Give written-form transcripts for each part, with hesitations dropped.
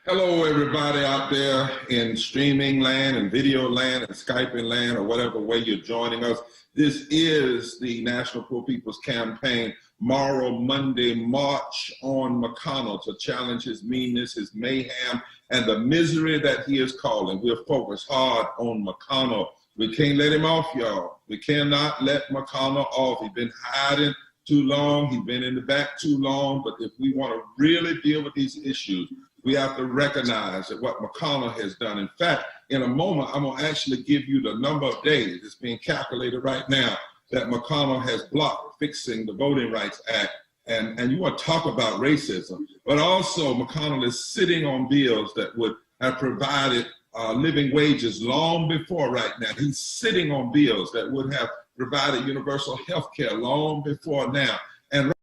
Hello, everybody out there in streaming land and video land and Skyping land or whatever way you're joining us. This is the National Poor People's Campaign, Morrow Monday March on McConnell to challenge his meanness, his mayhem, and the misery that he is calling. We're focused hard on McConnell. We can't let him off, y'all. We cannot let McConnell off. He's been hiding too long. He's been in the back too long. But if we want to really deal with these issues, we have to recognize that what McConnell has done. In fact, in a moment, I'm going to actually give you the number of days, it's being calculated right now, that McConnell has blocked fixing the Voting Rights Act. And you want to talk about racism, but also McConnell is sitting on bills that would have provided living wages long before right now. He's sitting on bills that would have provided universal health care long before now. And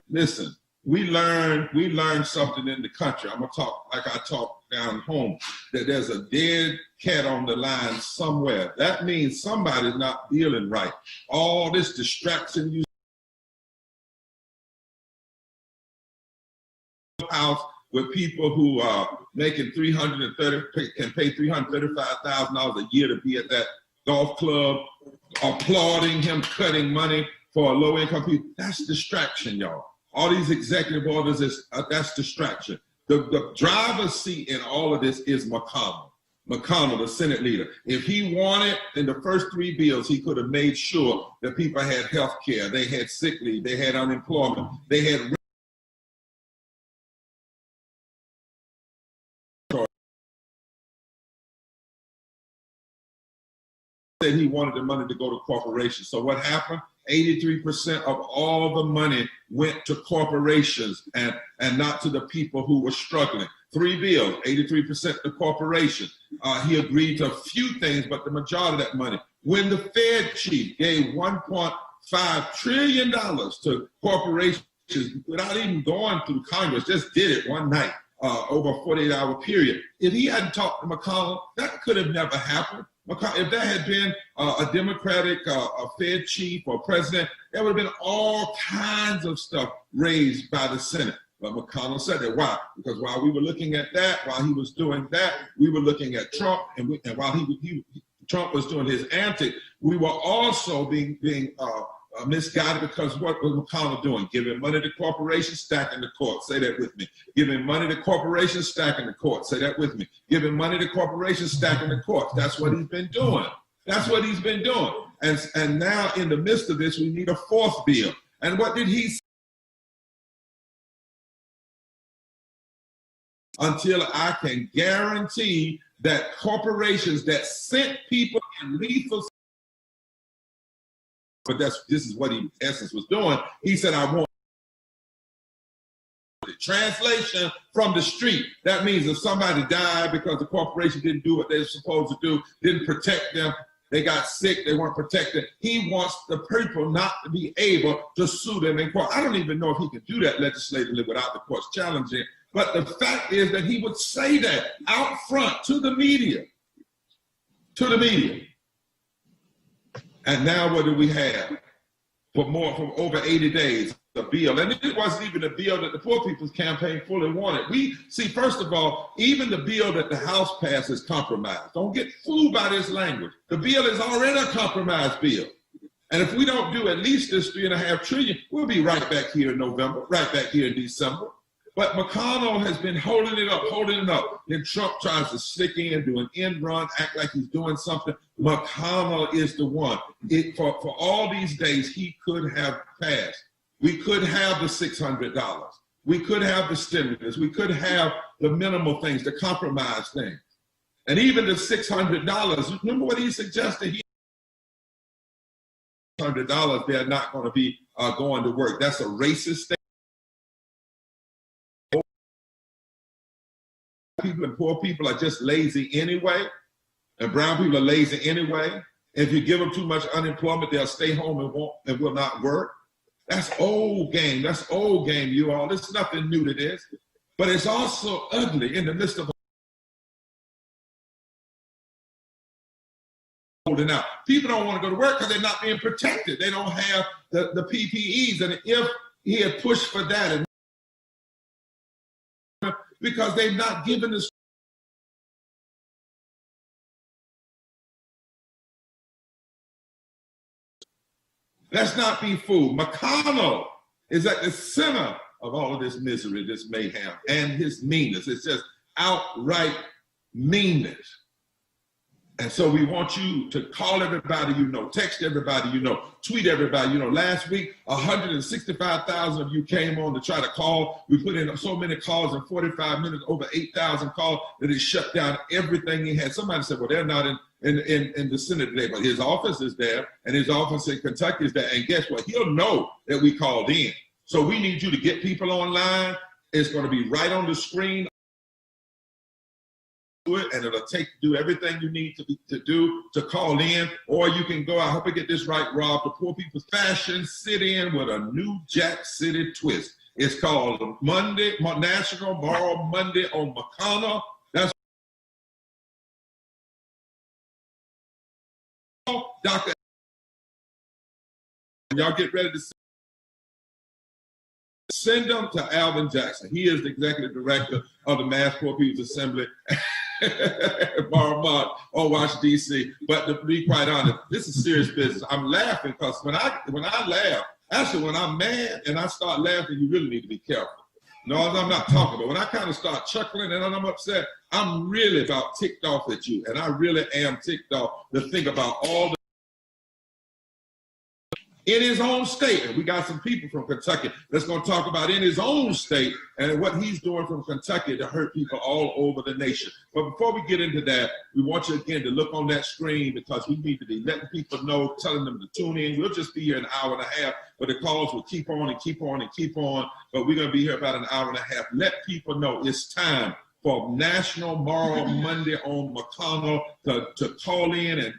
listen, we learned something in the country. I'm gonna talk like I talk down home, that there's a dead cat on the line somewhere. That means somebody's not feeling right. All this distraction you house with people who are making $330 can pay $335,000 a year to be at that golf club, applauding him cutting money for low-income people. That's distraction, y'all. All these executive orders, that's distraction. The driver's seat in all of this is McConnell. McConnell, the Senate leader. If he wanted, in the first three bills, he could have made sure that people had health care, they had sick leave, they had unemployment, they had said he wanted the money to go to corporations. So what happened? 83% of all the money went to corporations and not to the people who were struggling. Three bills, 83% to corporations. He agreed to a few things, but the majority of that money. When the Fed chief gave $1.5 trillion to corporations without even going through Congress, just did it one night over a 48-hour period. If he hadn't talked to McConnell, that could have never happened. If that had been a Democratic a Fed chief or president, there would have been all kinds of stuff raised by the Senate. But McConnell said that. Why? Because while we were looking at that, while he was doing that, we were looking at Trump, and while Trump was doing his antics, we were also being misguided, because what was McConnell doing? Giving money to corporations, stacking the court. Say that with me. Giving money to corporations, stacking the court. Say that with me. Giving money to corporations, stacking the court. That's what he's been doing. That's what he's been doing. And now in the midst of this, we need a fourth bill. And what did he say? Until I can guarantee that corporations that sent people in lethal, but this is what he, in essence, was doing. He said, I want the translation from the street. That means if somebody died because the corporation didn't do what they were supposed to do, didn't protect them, they got sick, they weren't protected, he wants the people not to be able to sue them in court. I don't even know if he can do that legislatively without the courts challenging it. But the fact is that he would say that out front to the media. To the media. And now what do we have? For over 80 days, the bill. And it wasn't even a bill that the Poor People's Campaign fully wanted. We see, first of all, even the bill that the House passed is compromised. Don't get fooled by this language. The bill is already a compromised bill. And if we don't do at least this $3.5 trillion, we'll be right back here in November, right back here in December. But McConnell has been holding it up. Then Trump tries to stick in, do an end run, act like he's doing something. McConnell is the one. For all these days, he could have passed. We could have the $600. We could have the stimulus. We could have the minimal things, the compromise things. And even the $600, remember what he suggested? $600, they're not going to be going to work. That's a racist thing. People and poor people are just lazy anyway, and brown people are lazy anyway. If you give them too much unemployment, they'll stay home and will not work. That's old game. That's old game, you all. There's nothing new to this. But it's also ugly in the midst of holding out. People don't want to go to work because they're not being protected. They don't have the PPEs. And if he had pushed for that and because they've not given us. Let's not be fooled. McConnell is at the center of all of this misery, this mayhem, and his meanness. It's just outright meanness. And so we want you to call everybody you know, text everybody you know, tweet everybody you know. Last week, 165,000 of you came on to try to call. We put in so many calls in 45 minutes, over 8,000 calls, that it shut down everything he had. Somebody said, well, they're not in the Senate today, but his office is there, and his office in Kentucky is there. And guess what? He'll know that we called in. So we need you to get people online. It's going to be right on the screen. And it'll do everything you need to do to call in, or you can go. I hope I get this right, Rob. The Poor People's Fashion sit-in with a new Jack City twist. It's called National Borrow Monday on McConnell. That's Dr. Y'all get ready to send them to Alvin Jackson. He is the executive director of the Mass Poor People's Assembly. Barber or Washington, D.C. But to be quite honest, this is serious business. I'm laughing because when I laugh, actually when I'm mad and I start laughing, you really need to be careful. No, I'm not talking, but when I kind of start chuckling and I'm upset, I'm really about ticked off at you. And I really am ticked off to think about all the in his own state. And we got some people from Kentucky that's going to talk about in his own state and what he's doing from Kentucky to hurt people all over the nation. But before we get into that, we want you again to look on that screen, because we need to be letting people know, telling them to tune in. We'll just be here an hour and a half, but the calls will keep on and keep on and keep on. But we're going to be here about an hour and a half. Let people know it's time for National Borrow Monday on McConnell to call in and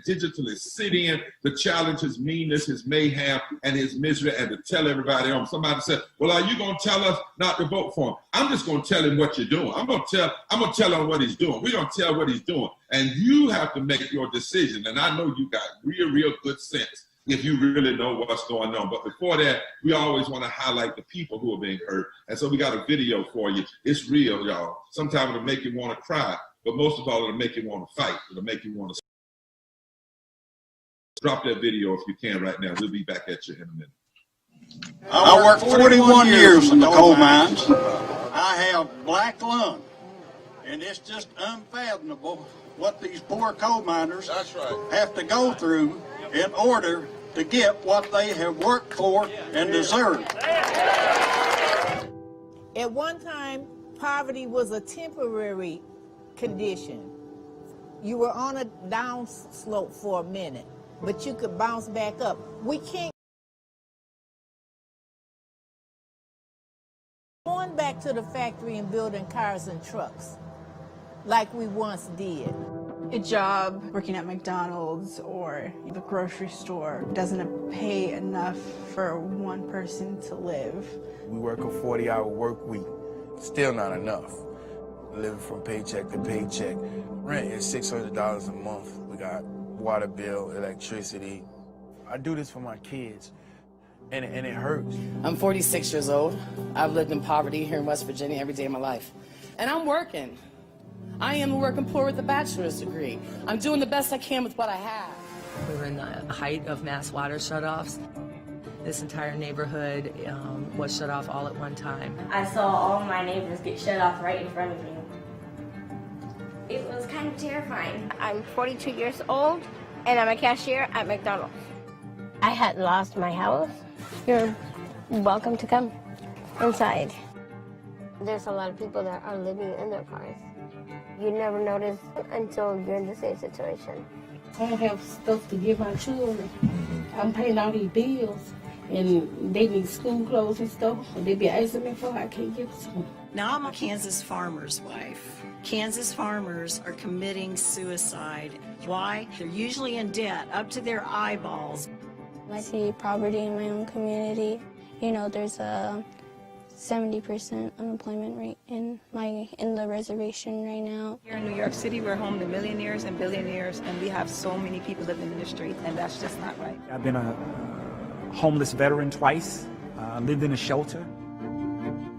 digitally sit in to challenge his meanness, his mayhem, and his misery, and to tell everybody on. Somebody said, well, are you going to tell us not to vote for him? I'm just going to tell him what you're doing. I'm going to tell him what he's doing. We're going to tell what he's doing. And you have to make your decision. And I know you got real good sense if you really know what's going on. But before that, we always want to highlight the people who are being hurt. And so we got a video for you. It's real, y'all. Sometimes it'll make you want to cry, but most of all, it'll make you want to fight. It'll make you want to drop that video if you can right now. We'll be back at you in a minute. I worked 41 years in the coal mines. I have black lung, and it's just unfathomable what these poor coal miners have to go through in order to get what they have worked for and deserve. At one time, poverty was a temporary condition. You were on a down slope for a minute, but you could bounce back up. We can't going back to the factory and building cars and trucks like we once did. A job working at McDonald's or the grocery store doesn't pay enough for one person to live. We work a 40-hour work week, still not enough. Living from paycheck to paycheck. Rent is $600 a month. We got water bill, electricity. I do this for my kids, and it hurts. I'm 46 years old. I've lived in poverty here in West Virginia every day of my life. And I'm working. I am working poor with a bachelor's degree. I'm doing the best I can with what I have. We were in the height of mass water shutoffs. This entire neighborhood was shut off all at one time. I saw all my neighbors get shut off right in front of me. It was kind of terrifying. I'm 42 years old, and I'm a cashier at McDonald's. I had lost my house. You're welcome to come inside. There's a lot of people that are living in their cars. You never notice until you're in the same situation. I have stuff to give my children. I'm paying all these bills, and they need school clothes and stuff. And they be asking me for, I can't give it to them. Now I'm a Kansas farmer's wife. Kansas farmers are committing suicide. Why? They're usually in debt up to their eyeballs. I see poverty in my own community. You know, there's a 70% unemployment rate in the reservation right now. Here in New York City, we're home to millionaires and billionaires, and we have so many people living in the street, and that's just not right. I've been a homeless veteran twice, lived in a shelter.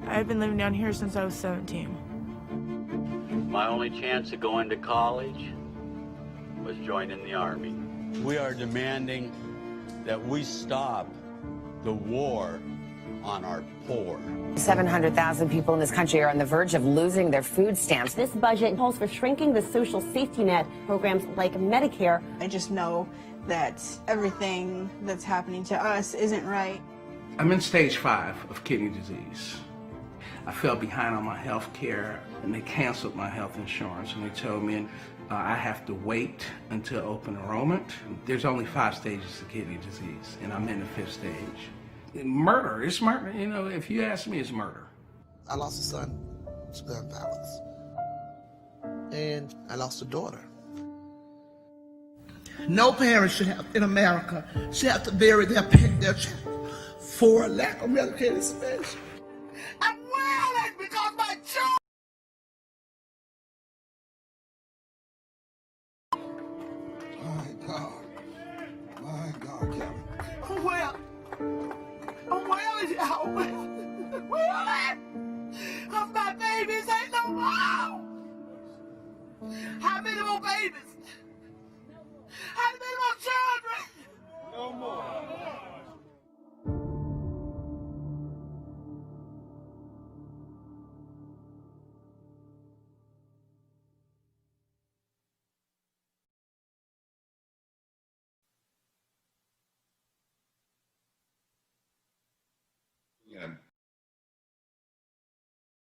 I've been living down here since I was 17. my only chance of going to college was joining the Army. We are demanding that we stop the war on our poor. 700,000 people in this country are on the verge of losing their food stamps. This budget calls for shrinking the social safety net programs like Medicare. I just know that everything that's happening to us isn't right. I'm in stage 5 of kidney disease. I fell behind on my health care, and they canceled my health insurance, and they told me I have to wait until open enrollment. There's only 5 stages of kidney disease, and I'm in the 5th stage. Murder, it's murder. You know, if you ask me, it's murder. I lost a son to gun violence, and I lost a daughter. No parent should have, in America, should have to bury their child for a lack of medicated space. I'm wailing because my children. My God, Kevin. I'm wailing, y'all. Wailing. Cause my babies ain't no more. How many more babies? How many more children? No more.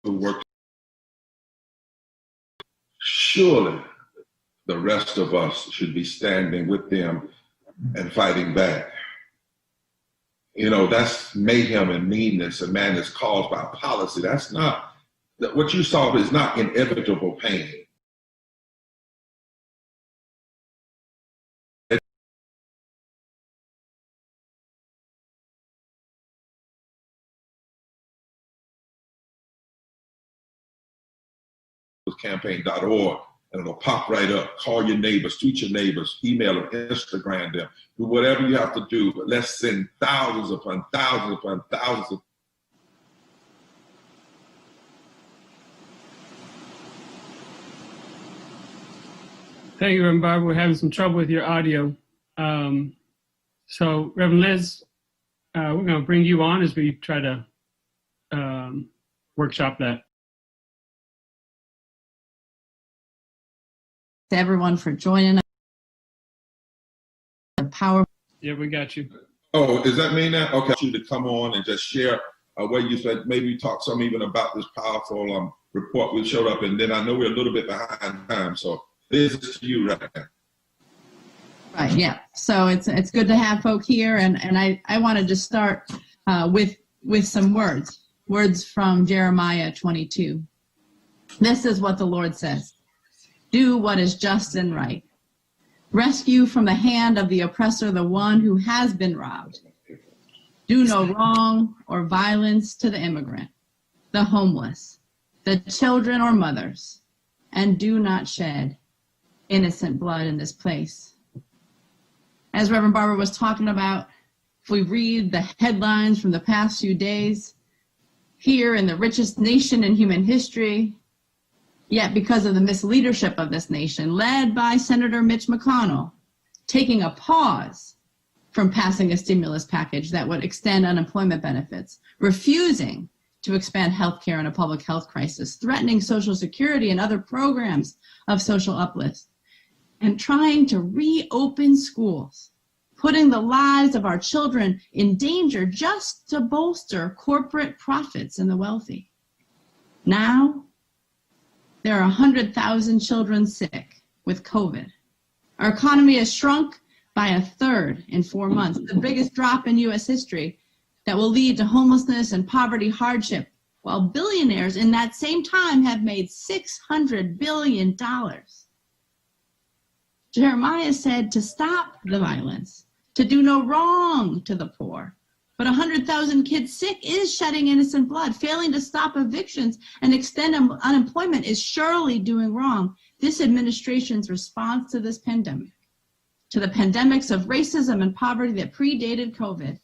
Who work. Surely the rest of us should be standing with them and fighting back. You know, that's mayhem and meanness. A man is caused by policy. That's not, what you saw is not inevitable pain. Campaign.org, and it'll pop right up. Call your neighbors, tweet your neighbors, email them, Instagram them, do whatever you have to do, but let's send thousands upon thousands upon thousands of. Thank you, Reverend Barber. We're having some trouble with your audio. So, Reverend Liz, we're going to bring you on as we try to workshop that. To everyone for joining us. The power. Yeah, we got you. Oh, does that mean that? Okay, you to come on and just share where you said maybe talk some even about this powerful report we showed up, and then I know we're a little bit behind time, so this is to you right now. Right. Yeah. So it's good to have folk here, and I wanted to start with some words from Jeremiah 22. This is what the Lord says. Do what is just and right. Rescue from the hand of the oppressor the one who has been robbed. Do no wrong or violence to the immigrant, the homeless, the children or mothers, and do not shed innocent blood in this place. As Reverend Barber was talking about, if we read the headlines from the past few days, here in the richest nation in human history, yet because of the misleadership of this nation, led by Senator Mitch McConnell, taking a pause from passing a stimulus package that would extend unemployment benefits, refusing to expand health care in a public health crisis, threatening Social Security and other programs of social uplift, and trying to reopen schools, putting the lives of our children in danger just to bolster corporate profits and the wealthy. Now, there are 100,000 children sick with COVID. Our economy has shrunk by 1/3 in 4 months, the biggest drop in U.S. history that will lead to homelessness and poverty hardship, while billionaires in that same time have made $600 billion. Jeremiah said to stop the violence, to do no wrong to the poor. But 100,000 kids sick is shedding innocent blood. Failing to stop evictions and extend unemployment is surely doing wrong. This administration's response to this pandemic, to the pandemics of racism and poverty that predated COVID,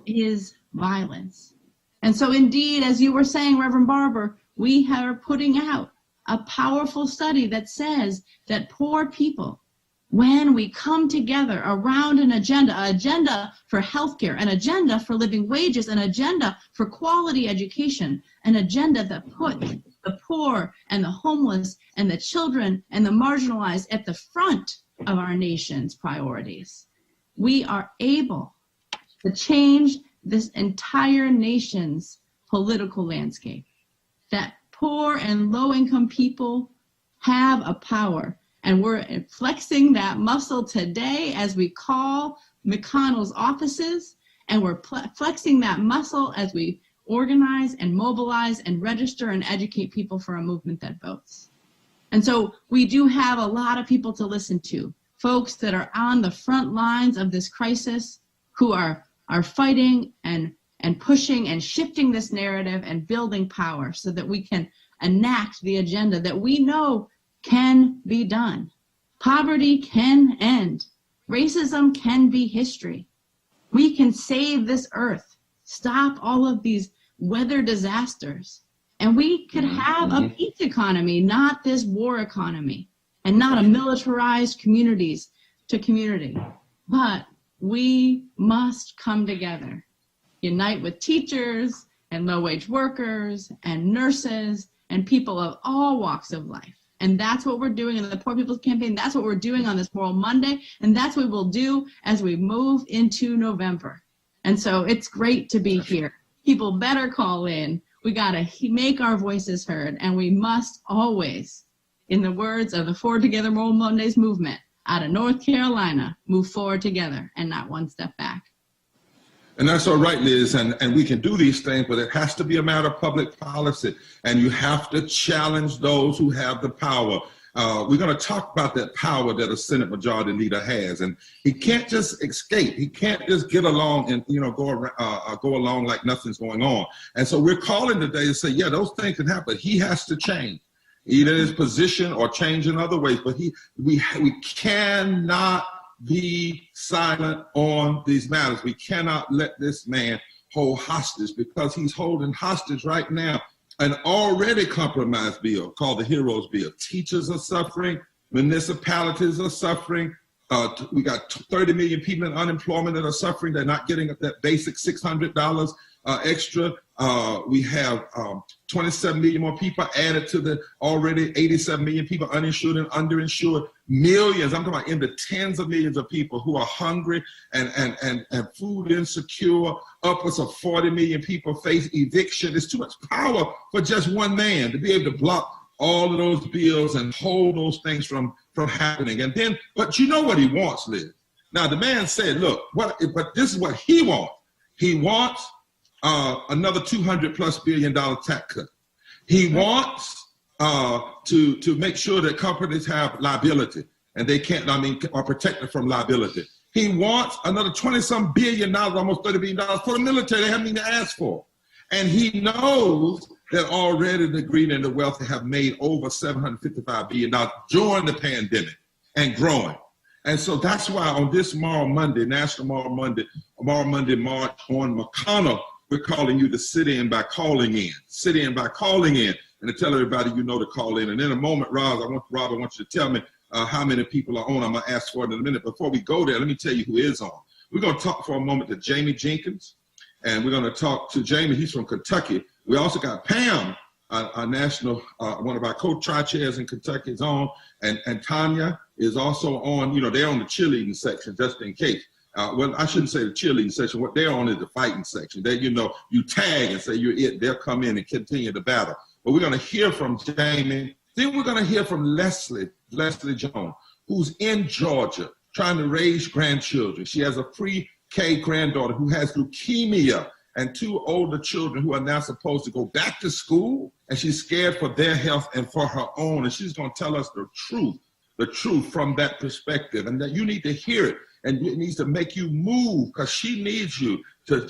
is violence. And so indeed, as you were saying, Reverend Barber, we are putting out a powerful study that says that poor people, when we come together around an agenda for healthcare, an agenda for living wages, an agenda for quality education, an agenda that puts the poor and the homeless and the children and the marginalized at the front of our nation's priorities, we are able to change this entire nation's political landscape. That poor and low-income people have a power. And we're flexing that muscle today as we call McConnell's offices, and we're flexing that muscle as we organize and mobilize and register and educate people for a movement that votes. And so we do have a lot of people to listen to, folks that are on the front lines of this crisis, who are fighting and pushing and shifting this narrative and building power so that we can enact the agenda that we know can be done. Poverty can end. Racism can be history. We can save this earth, stop all of these weather disasters, and we could have a peace economy, not this war economy, and not a militarized communities to community. But we must come together, unite with teachers and low-wage workers and nurses and people of all walks of life. And that's what we're doing in the Poor People's Campaign. That's what we're doing on this Moral Monday. And that's what we'll do as we move into November. And so it's great to be here. People better call in. We got to make our voices heard. And we must always, in the words of the Forward Together Moral Mondays movement out of North Carolina, move forward together and not one step back. And that's all right, Liz, and we can do these things, but it has to be a matter of public policy, and you have to challenge those who have the power. We're going to talk about that power that a Senate Majority Leader has, and he can't just escape. He can't just get along and go along like nothing's going on. And so we're calling today to say, yeah, those things can happen. He has to change, either his position or change in other ways. But we cannot be silent on these matters. We cannot let this man hold hostage, because he's holding hostage right now an already compromised bill called the Heroes Bill. Teachers are suffering, municipalities are suffering. We got 30 million people in unemployment that are suffering. They're not getting that basic $600 extra. We have 27 million more people added to the already 87 million people uninsured and underinsured. Millions, I'm talking about in the tens of millions of people who are hungry and food insecure. Upwards of 40 million people face eviction. It's too much power for just one man to be able to block all of those bills and hold those things from happening. And then, but you know what he wants, Liz. Now the man said, look, but this is what he wants. He wants another $200+ billion tax cut. He wants to make sure that companies have liability and they can't, are protected from liability. He wants another $20-some billion, almost $30 billion for the military they haven't even asked for. And he knows that already the greedy and the wealthy have made over $755 billion during the pandemic and growing. And so that's why on this Moral Monday, National Moral Monday March on McConnell, we're calling you to sit in by calling in. Sit in by calling in, and to tell everybody you know to call in. And in a moment, Rob, I want you to tell me how many people are on. I'm going to ask for it in a minute. Before we go there, let me tell you who is on. We're going to talk for a moment to Jamie Jenkins, and we're going to talk to Jamie. He's from Kentucky. We also got Pam, a national, one of our co-tri-chairs in Kentucky is on, and Tanya is also on. You know, they're on the cheerleading section, just in case. Well, I shouldn't say the cheerleading section. What they're on is the fighting section. They, you know, you tag and say you're it. They'll come in and continue the battle. But we're going to hear from Jamie. Then we're going to hear from Leslie Jones, who's in Georgia trying to raise grandchildren. She has a pre-K granddaughter who has leukemia and 2 older children who are now supposed to go back to school. And she's scared for their health and for her own. And she's going to tell us the truth from that perspective. And that you need to hear it. And it needs to make you move, because she needs you to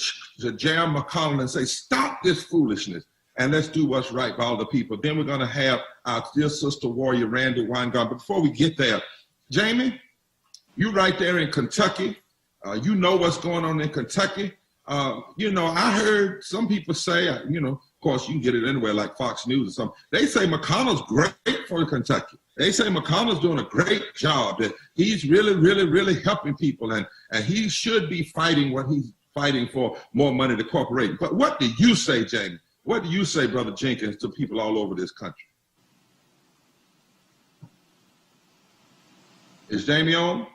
jam McConnell and say, stop this foolishness, and let's do what's right by all the people. Then we're going to have our dear sister warrior, Randy Weingart. But before we get there, Jamie, you right there in Kentucky. You know what's going on in Kentucky. You know, I heard some people say, Of course, you can get it anywhere like Fox News or something. They say McConnell's great for Kentucky. They say McConnell's doing a great job, that he's really, really, really helping people, and he should be fighting what he's fighting for, more money to corporations. But what do you say, Jamie? What do you say, Brother Jenkins, to people all over this country? Is Jamie on?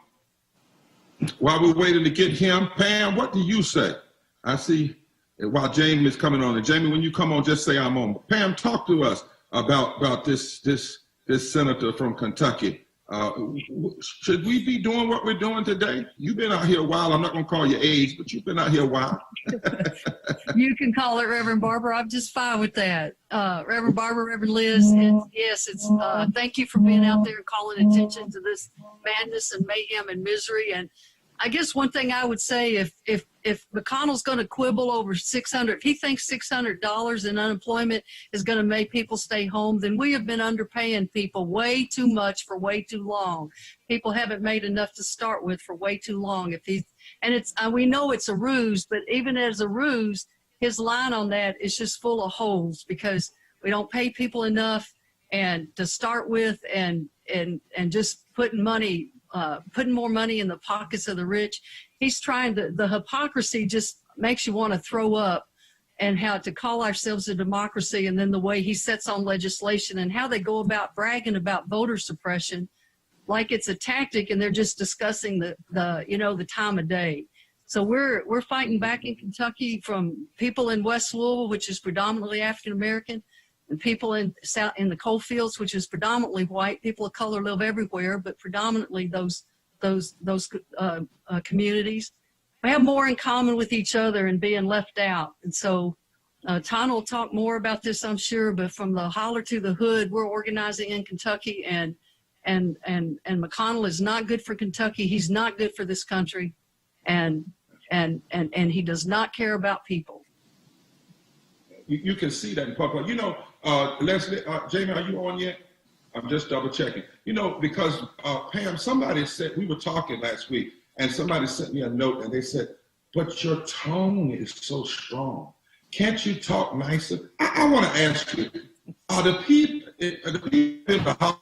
While we're waiting to get him, Pam, what do you say? I see while Jamie is coming on. And Jamie, when you come on, just say I'm on. Pam, talk to us about this senator from Kentucky. Should we be doing what we're doing today? You've been out here a while. I'm not going to call your age, but you've been out here a while. You can call it Reverend Barber. I'm just fine with that. Reverend Barber, Reverend Liz, thank you for being out there and calling attention to this madness and mayhem and misery. And I guess one thing I would say, if McConnell's going to quibble over $600, if he thinks $600 in unemployment is going to make people stay home, then we have been underpaying people way too much for way too long. People haven't made enough to start with for way too long. We know it's a ruse, but even as a ruse, his line on that is just full of holes, because we don't pay people enough and to start with, and just putting more money in the pockets of the rich. He's trying to, the hypocrisy just makes you want to throw up, and how to call ourselves a democracy, and then the way he sets on legislation and how they go about bragging about voter suppression like it's a tactic, and they're just discussing the time of day. So we're fighting back in Kentucky from people in West Louisville, which is predominantly African American, and people in the coal fields, which is predominantly white. People of color live everywhere, but predominantly those communities. We have more in common with each other and being left out. And so Tana will talk more about this, I'm sure, but from the holler to the hood, we're organizing in Kentucky, and McConnell is not good for Kentucky. He's not good for this country, and he does not care about people. You can see that in public. Leslie, Jamie, are you on yet? I'm just double checking. Because Pam, somebody said, we were talking last week, and somebody sent me a note, and they said, but your tone is so strong. Can't you talk nicer? I want to ask you, are the people in the house,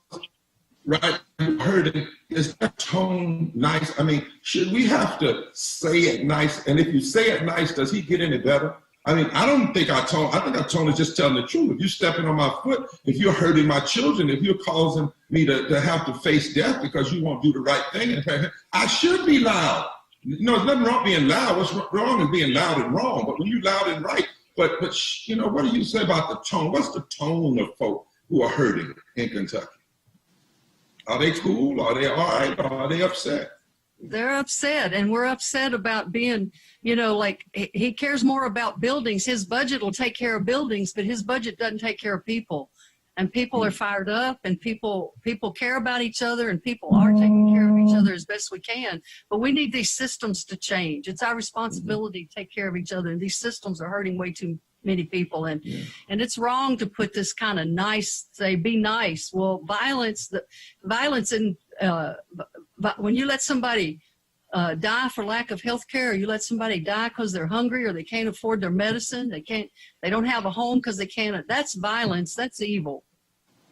right, hurting, is that tone nice? I mean, should we have to say it nice? And if you say it nice, does he get any better? I mean, I think our tone is just telling the truth. If you're stepping on my foot, if you're hurting my children, if you're causing me to have to face death because you won't do the right thing, I should be loud. There's nothing wrong being loud. What's wrong is being loud and wrong. But when you're loud and right, but what do you say about the tone? What's the tone of folk who are hurting in Kentucky? Are they cool? Are they all right? Or are they upset? They're upset, and we're upset about being, like he cares more about buildings. His budget will take care of buildings, but his budget doesn't take care of people. And people are fired up, and people care about each other, and people are taking care of each other as best we can. But we need these systems to change. It's our responsibility to take care of each other, and these systems are hurting way too many people. And it's wrong to put this kind of nice, say, be nice. Well, violence in but when you let somebody die for lack of health care, or you let somebody die because they're hungry or they can't afford their medicine, they don't have a home because they can't, that's violence, that's evil.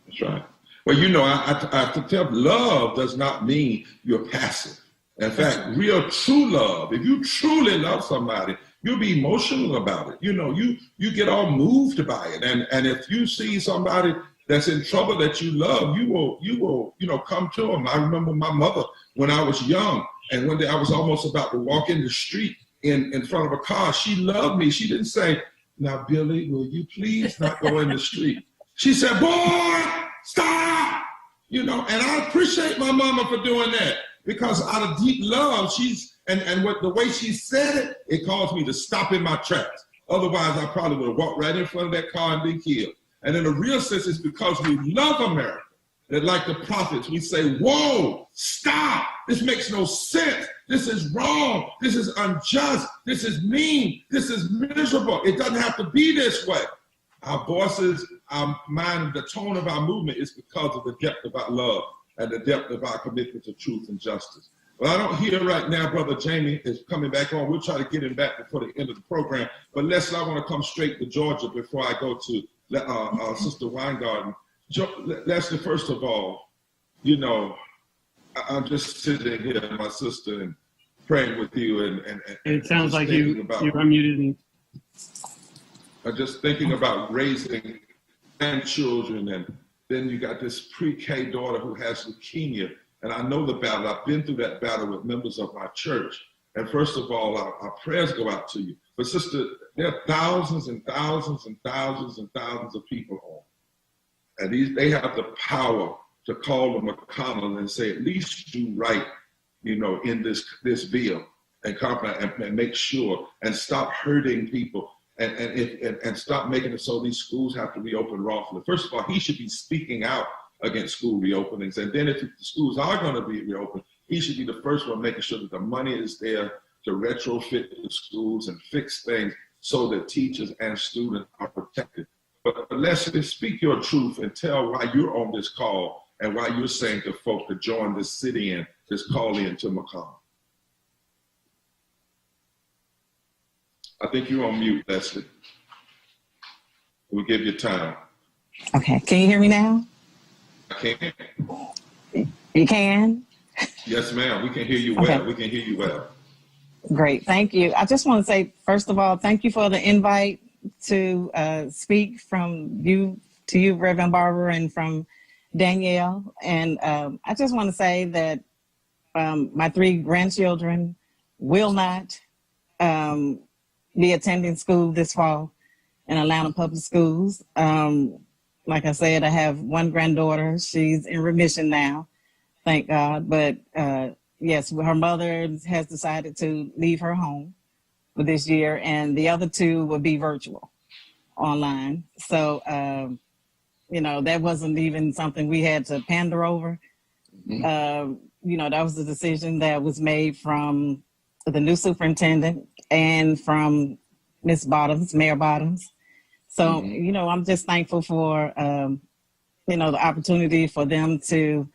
That's right. Well, I have to tell, love does not mean you're passive. In fact, real true love, if you truly love somebody, you'll be emotional about it. You get all moved by it. And if you see somebody that's in trouble that you love, you will come to them. I remember my mother when I was young, and one day I was almost about to walk in the street in front of a car. She loved me. She didn't say, now, Billy, will you please not go in the street? She said, boy, stop! And I appreciate my mama for doing that, because out of deep love, the way she said it caused me to stop in my tracks. Otherwise, I probably would have walked right in front of that car and been killed. And in a real sense, it's because we love America that, like the prophets, we say, whoa, stop. This makes no sense. This is wrong. This is unjust. This is mean. This is miserable. It doesn't have to be this way. Our voices, our mind, the tone of our movement is because of the depth of our love and the depth of our commitment to truth and justice. Well, I don't hear right now, Brother Jamie is coming back on. We'll try to get him back before the end of the program. But Leslie, I want to come straight to Georgia before I go to Sister Weingarten. Leslie, first of all, you know, I'm just sitting here, my sister, and praying with you. And it sounds like you're unmuted. Me. I'm just thinking about raising grandchildren, and then you got this pre-K daughter who has leukemia. And I know the battle. I've been through that battle with members of my church. And first of all, our prayers go out to you. But sister, there are thousands and thousands and thousands and thousands of people home. And they have the power to call the McConnell and say, at least do right, you know, in this bill and make sure and stop hurting people and stop making it so these schools have to reopen wrongfully. First of all, he should be speaking out against school reopenings. And then if the schools are going to be reopened, he should be the first one making sure that the money is there to retrofit the schools and fix things so that teachers and students are protected. But Leslie, speak your truth and tell why you're on this call and why you're saying to folk to join this sit-in, this call-in to McConnell. I think you're on mute, Leslie. We'll give you time. Okay, can you hear me now? I can. You can? Yes, ma'am. We can hear you well. Okay. We can hear you well. Great, thank you. I just want to say, first of all, thank you for the invite to speak from you, Reverend Barber, and from Danielle. And I just want to say that my 3 grandchildren will not be attending school this fall in Atlanta Public Schools. Like I said, I have 1 granddaughter. She's in remission now, thank God. But yes, her mother has decided to leave her home for this year, and the other 2 will be virtual online. So, you know, that wasn't even something we had to pander over. Mm-hmm. You know, that was a decision that was made from the new superintendent and from Ms. Bottoms, Mayor Bottoms. So, you know, I'm just thankful for, you know, the opportunity for them to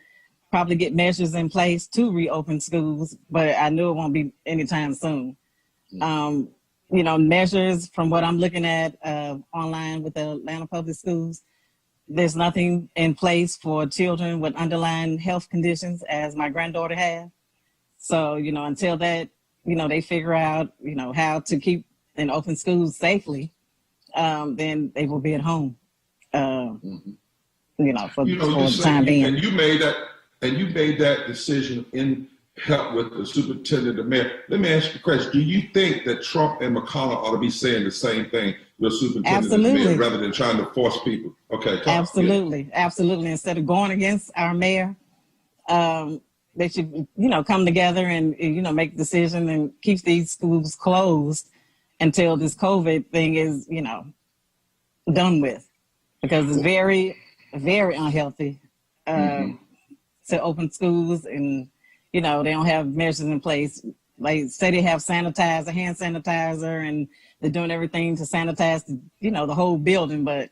probably get measures in place to reopen schools, but I knew it won't be anytime soon. You know, measures from what I'm looking at online with the Atlanta Public Schools, there's nothing in place for children with underlying health conditions as my granddaughter has. So, you know, until that, you know, they figure out, you know, how to keep and open schools safely, then they will be at home, you know, for the time being. And you made that decision in help with the superintendent, the mayor. Let me ask you a question. Do you think that Trump and McConnell ought to be saying the same thing, the superintendent and the mayor, rather than trying to force people? Okay. Absolutely. Absolutely. Instead of going against our mayor, they should, you know, come together and, you know, make a decision and keep these schools closed until this COVID thing is, you know, done with, because it's very, very unhealthy to open schools and, you know, they don't have measures in place. Like say they have hand sanitizer, and they're doing everything to sanitize, you know, the whole building, but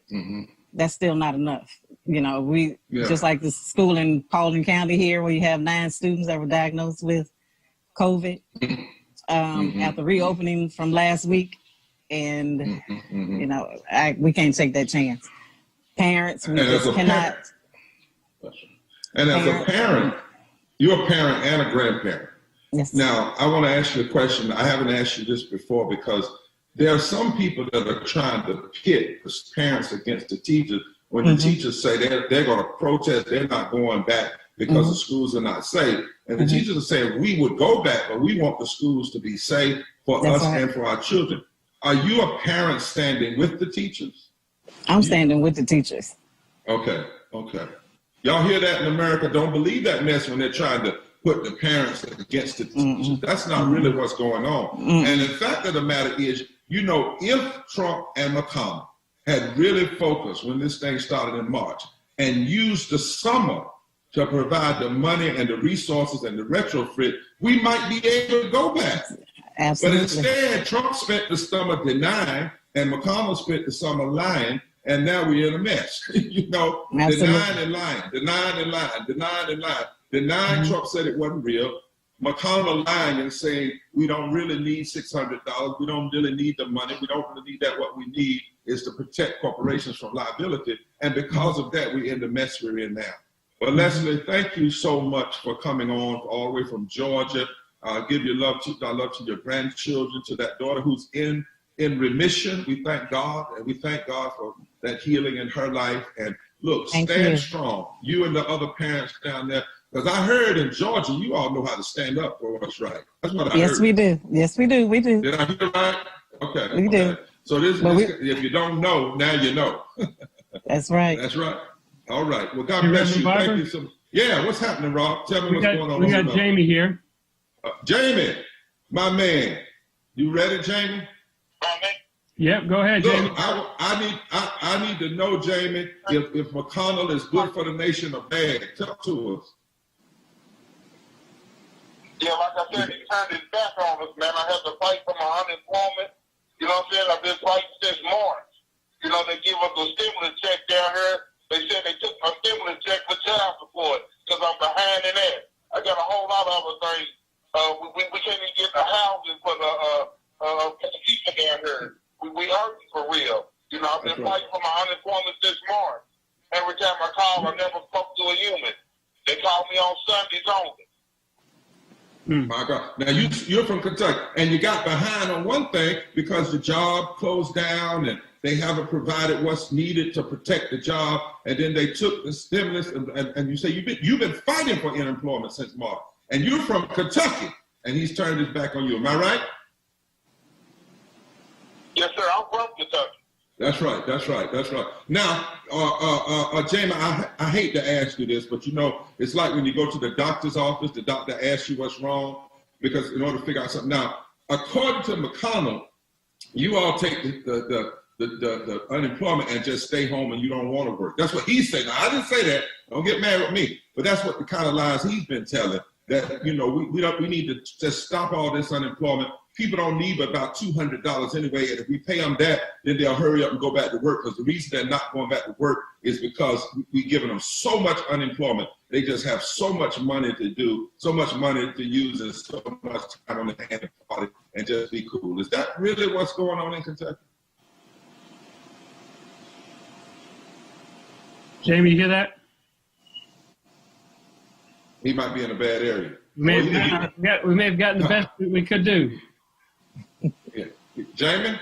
that's still not enough. You know, just like the school in Paulding County here, where you have 9 students that were diagnosed with COVID after reopening from last week. And, you know, we can't take that chance. Parents, we just cannot. And as a parent, you're a parent and a grandparent. Yes. Now, I want to ask you a question. I haven't asked you this before, because there are some people that are trying to pit the parents against the teachers. When the teachers say they're going to protest, they're not going back because the schools are not safe. And the teachers are saying, we would go back, but we want the schools to be safe for us and for our children. Are you a parent standing with the teachers? I'm standing with the teachers. Okay. Y'all hear that in America? Don't believe that mess when they're trying to put the parents against the teachers. That's not really what's going on. And the fact of the matter is, you know, if Trump and McConnell had really focused when this thing started in March and used the summer to provide the money and the resources and the retrofit, we might be able to go back. Absolutely. But instead, Trump spent the summer denying, and McConnell spent the summer lying, and now we're in a mess. You know, denying and lying. Denying Trump said it wasn't real. McConnell lying and saying we don't really need $600. We don't really need the money. We don't really need that. What we need is to protect corporations from liability. And because of that, we're in the mess we're in now. But Leslie, thank you so much for coming on all the way from Georgia. Give your love to your grandchildren, to that daughter who's in remission. We thank God, and we thank God for that healing in her life. And look, stand strong. You and the other parents down there, because I heard in Georgia, you all know how to stand up for what's right. That's what I heard. Yes, we do. Yes, we do. We do. Did I hear right? Okay. We do. So if you don't know, now you know. That's right. That's right. All right. Well, God bless you. Thank you so much. Yeah, what's happening, Rob? Tell me what's going on. We got Jamie here. Jamie, my man. You ready, Jamie? Yep, go ahead, Jamie. Look, I need to know, Jamie, if McConnell is good for the nation or bad. Talk to us. Yeah, like I said, he turned his back on us, man. I had to fight for my unemployment. You know what I'm saying? I've been fighting since March. You know, they give us a stimulus check down here. They said they took my stimulus check for child support because I'm behind in that. I got a whole lot of other things. We can't even get the housing for the people down here. We hurting for real. You know, I've been fighting for my unemployment since March. Every time I call, I never spoke to a human. They call me on Sundays only. My God. Now, you're from Kentucky, and you got behind on one thing because the job closed down and they haven't provided what's needed to protect the job, and then they took the stimulus, and you say you've been fighting for unemployment since March, and you're from Kentucky, and he's turned his back on you. Am I right? Yes, sir. I'm from Kentucky. That's right. That's right. That's right. Now, Jamie, I hate to ask you this, but you know, it's like when you go to the doctor's office, the doctor asks you what's wrong, because in order to figure out something. Now, according to McConnell, you all take the unemployment and just stay home and you don't want to work. That's what he's saying. Now, I didn't say that. Don't get mad with me. But that's what the kind of lies he's been telling. That, you know, we need to just stop all this unemployment. People don't need but about $200 anyway, and if we pay them that, then they'll hurry up and go back to work, because the reason they're not going back to work is because we're giving them so much unemployment. They just have so much money to do, so much money to use, and so much time on the hand of party and just be cool. Is that really what's going on in Kentucky? Jamie, you hear that? He might be in a bad area. We may have gotten the best we could do. Yeah. Jamie?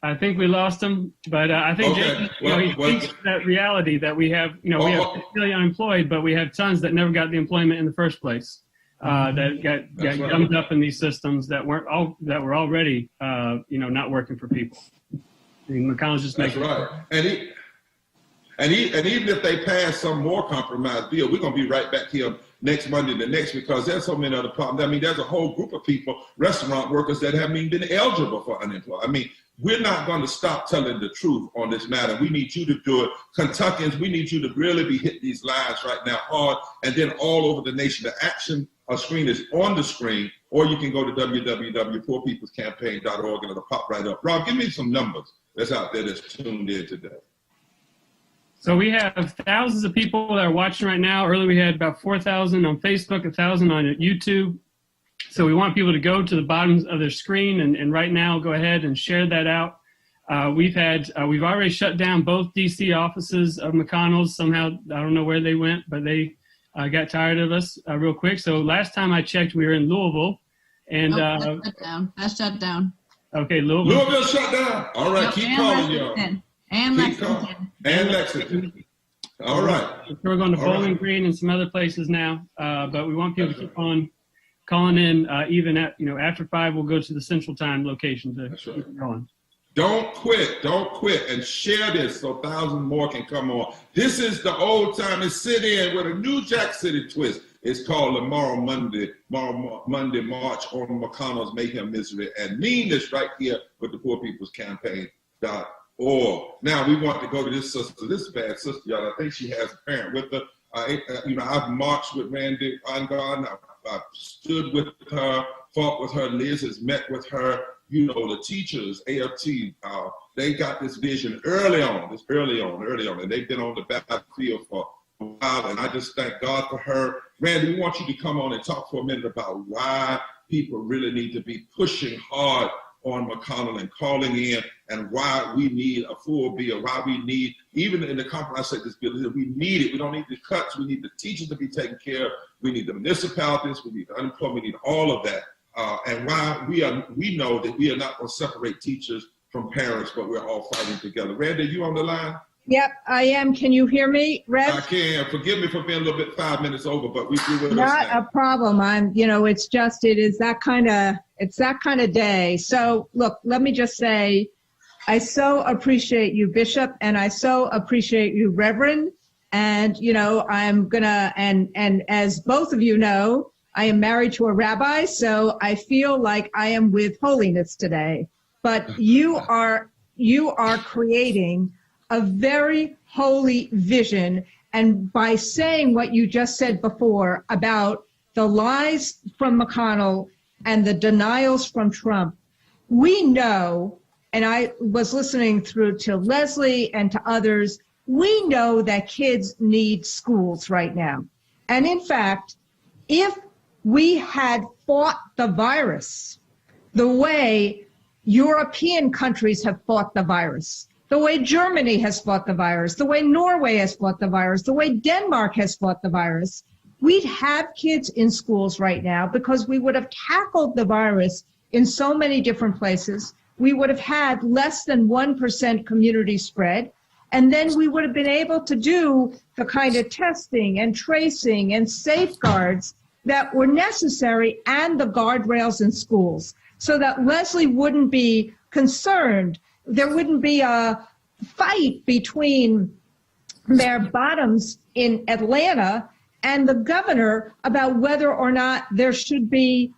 I think we lost him, but I think Jamie, he thinks that reality that we have, we have really unemployed, but we have tons that never got the employment in the first place, that got gummed up in these systems that were already, not working for people. I mean, McConnell's just making. That's right. And even if they pass some more compromise bill, we're going to be right back here next Monday, the next, because there's so many other problems. I mean, there's a whole group of people, restaurant workers, that haven't even been eligible for unemployment. I mean, we're not going to stop telling the truth on this matter. We need you to do it. Kentuckians, we need you to really be hitting these lines right now hard, and then all over the nation. The action screen is on the screen, or you can go to www.poorpeoplescampaign.org and it'll pop right up. Rob, give me some numbers that's out there that's tuned in today. So we have thousands of people that are watching right now. Earlier we had about 4,000 on Facebook, 1,000 on YouTube. So we want people to go to the bottom of their screen and right now go ahead and share that out. We've already shut down both DC offices of McConnell's. Somehow, I don't know where they went, but they got tired of us real quick. So last time I checked, we were in Louisville. And That's shut down. Okay, Louisville. Louisville shut down. All right, keep calling, y'all. And Lexington. And Lexington. All right. We're going to Bowling Green and some other places now, but we want people to keep on calling in. Even at after 5, we'll go to the Central Time location to keep going. Don't quit, and share this so 1,000 more can come on. This is the old timey sit-in with a new Jack City twist. It's called Tomorrow Monday March on McConnell's Mayhem Misery and Meanness right here with the Poor People's Campaign.org. Now we want to go to this sister, this bad sister, y'all. I think she has a parent with her. I've marched with Randy Ongarden. I've stood with her, fought with her. Liz has met with her. The teachers, AFT, they got this vision early on, and they've been on the battlefield for a while. And I just thank God for her. Randy, we want you to come on and talk for a minute about why people really need to be pushing hard on McConnell and calling in, and why we need a full bill, why we need, even in the compromise of this bill, we need it. We don't need the cuts. We need the teachers to be taken care of. We need the municipalities. We need the unemployment. We need all of that. And why we know that we are not going to separate teachers from parents, but we're all fighting together. Randy, you on the line? Yep, I am. Can you hear me, Rev? I can. Forgive me for being a little bit 5 minutes over, but we do with Not us now. a problem. It's that kind of day. So look, let me just say, I so appreciate you, Bishop, and I so appreciate you, Reverend. And, I'm gonna, and as both of you know, I am married to a rabbi, so I feel like I am with holiness today. But you are creating a very holy vision. And by saying what you just said before about the lies from McConnell and the denials from Trump, we know, and I was listening through to Leslie and to others, we know that kids need schools right now. And in fact, if we had fought the virus the way European countries have fought the virus, the way Germany has fought the virus, the way Norway has fought the virus, the way Denmark has fought the virus, we'd have kids in schools right now because we would have tackled the virus in so many different places. We would have had less than 1% community spread. And then we would have been able to do the kind of testing and tracing and safeguards that were necessary and the guardrails in schools so that Leslie wouldn't be concerned. There wouldn't be a fight between Mayor Bottoms in Atlanta and the governor about whether or not there should be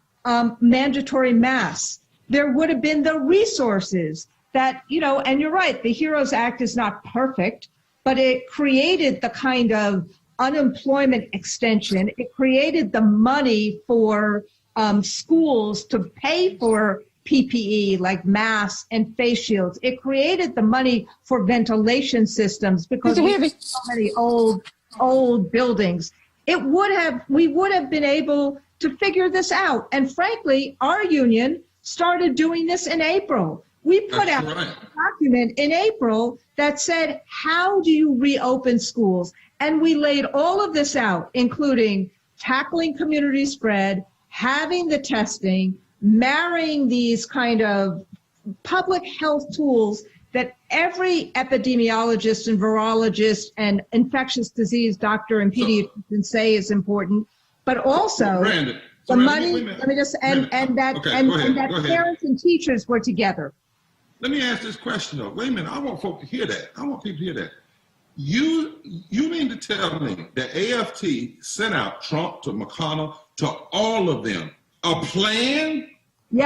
mandatory masks. There would have been the resources that, and you're right, the HEROES Act is not perfect, but it created the kind of unemployment extension. It created the money for schools to pay for PPE like masks and face shields. It created the money for ventilation systems because we have so many old buildings. We would have been able to figure this out. And frankly, our union started doing this in April. We put out a document in April that said, how do you reopen schools? And we laid all of this out, including tackling community spread, having the testing, marrying these kind of public health tools that every epidemiologist and virologist and infectious disease doctor and pediatrician say is important, but also the money, let me just, and that parents and teachers were together. Let me ask this question though. Wait a minute, I want folks to hear that. I want people to hear that. You mean to tell me that AFT sent out Trump to McConnell to all of them a plan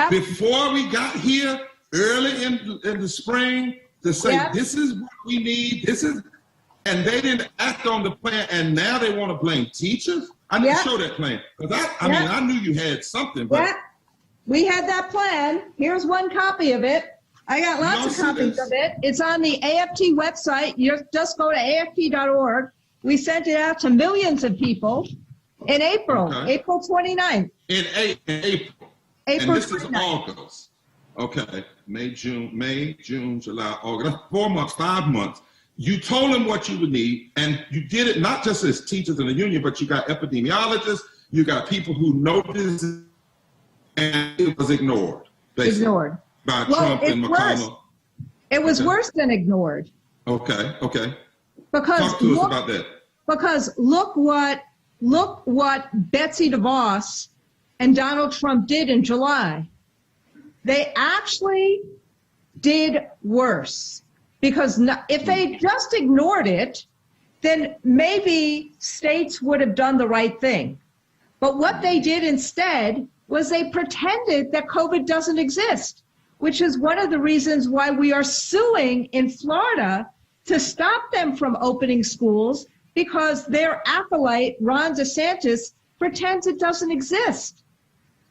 before we got here early in the spring to say this is what we need, and they didn't act on the plan, and now they want to blame teachers? I need to show that plan. Because I mean, I knew you had something, but we had that plan. Here's one copy of it. I got lots of copies of it. It's on the AFT website. You just go to AFT.org. We sent it out to millions of people in April, April 29th. In April. April and this 29th. is August. Okay, May, June, July, August. That's 4 months, 5 months. You told them what you would need, and you did it not just as teachers in the union, but you got epidemiologists, you got people who know this, and it was ignored. Basically, ignored. By Trump and McConnell. It was worse than ignored. Okay. Because talk to us about that. Because look what Betsy DeVos and Donald Trump did in July. They actually did worse. Because if they just ignored it, then maybe states would have done the right thing. But what they did instead was they pretended that COVID doesn't exist, which is one of the reasons why we are suing in Florida to stop them from opening schools, because their acolyte, Ron DeSantis, pretends it doesn't exist.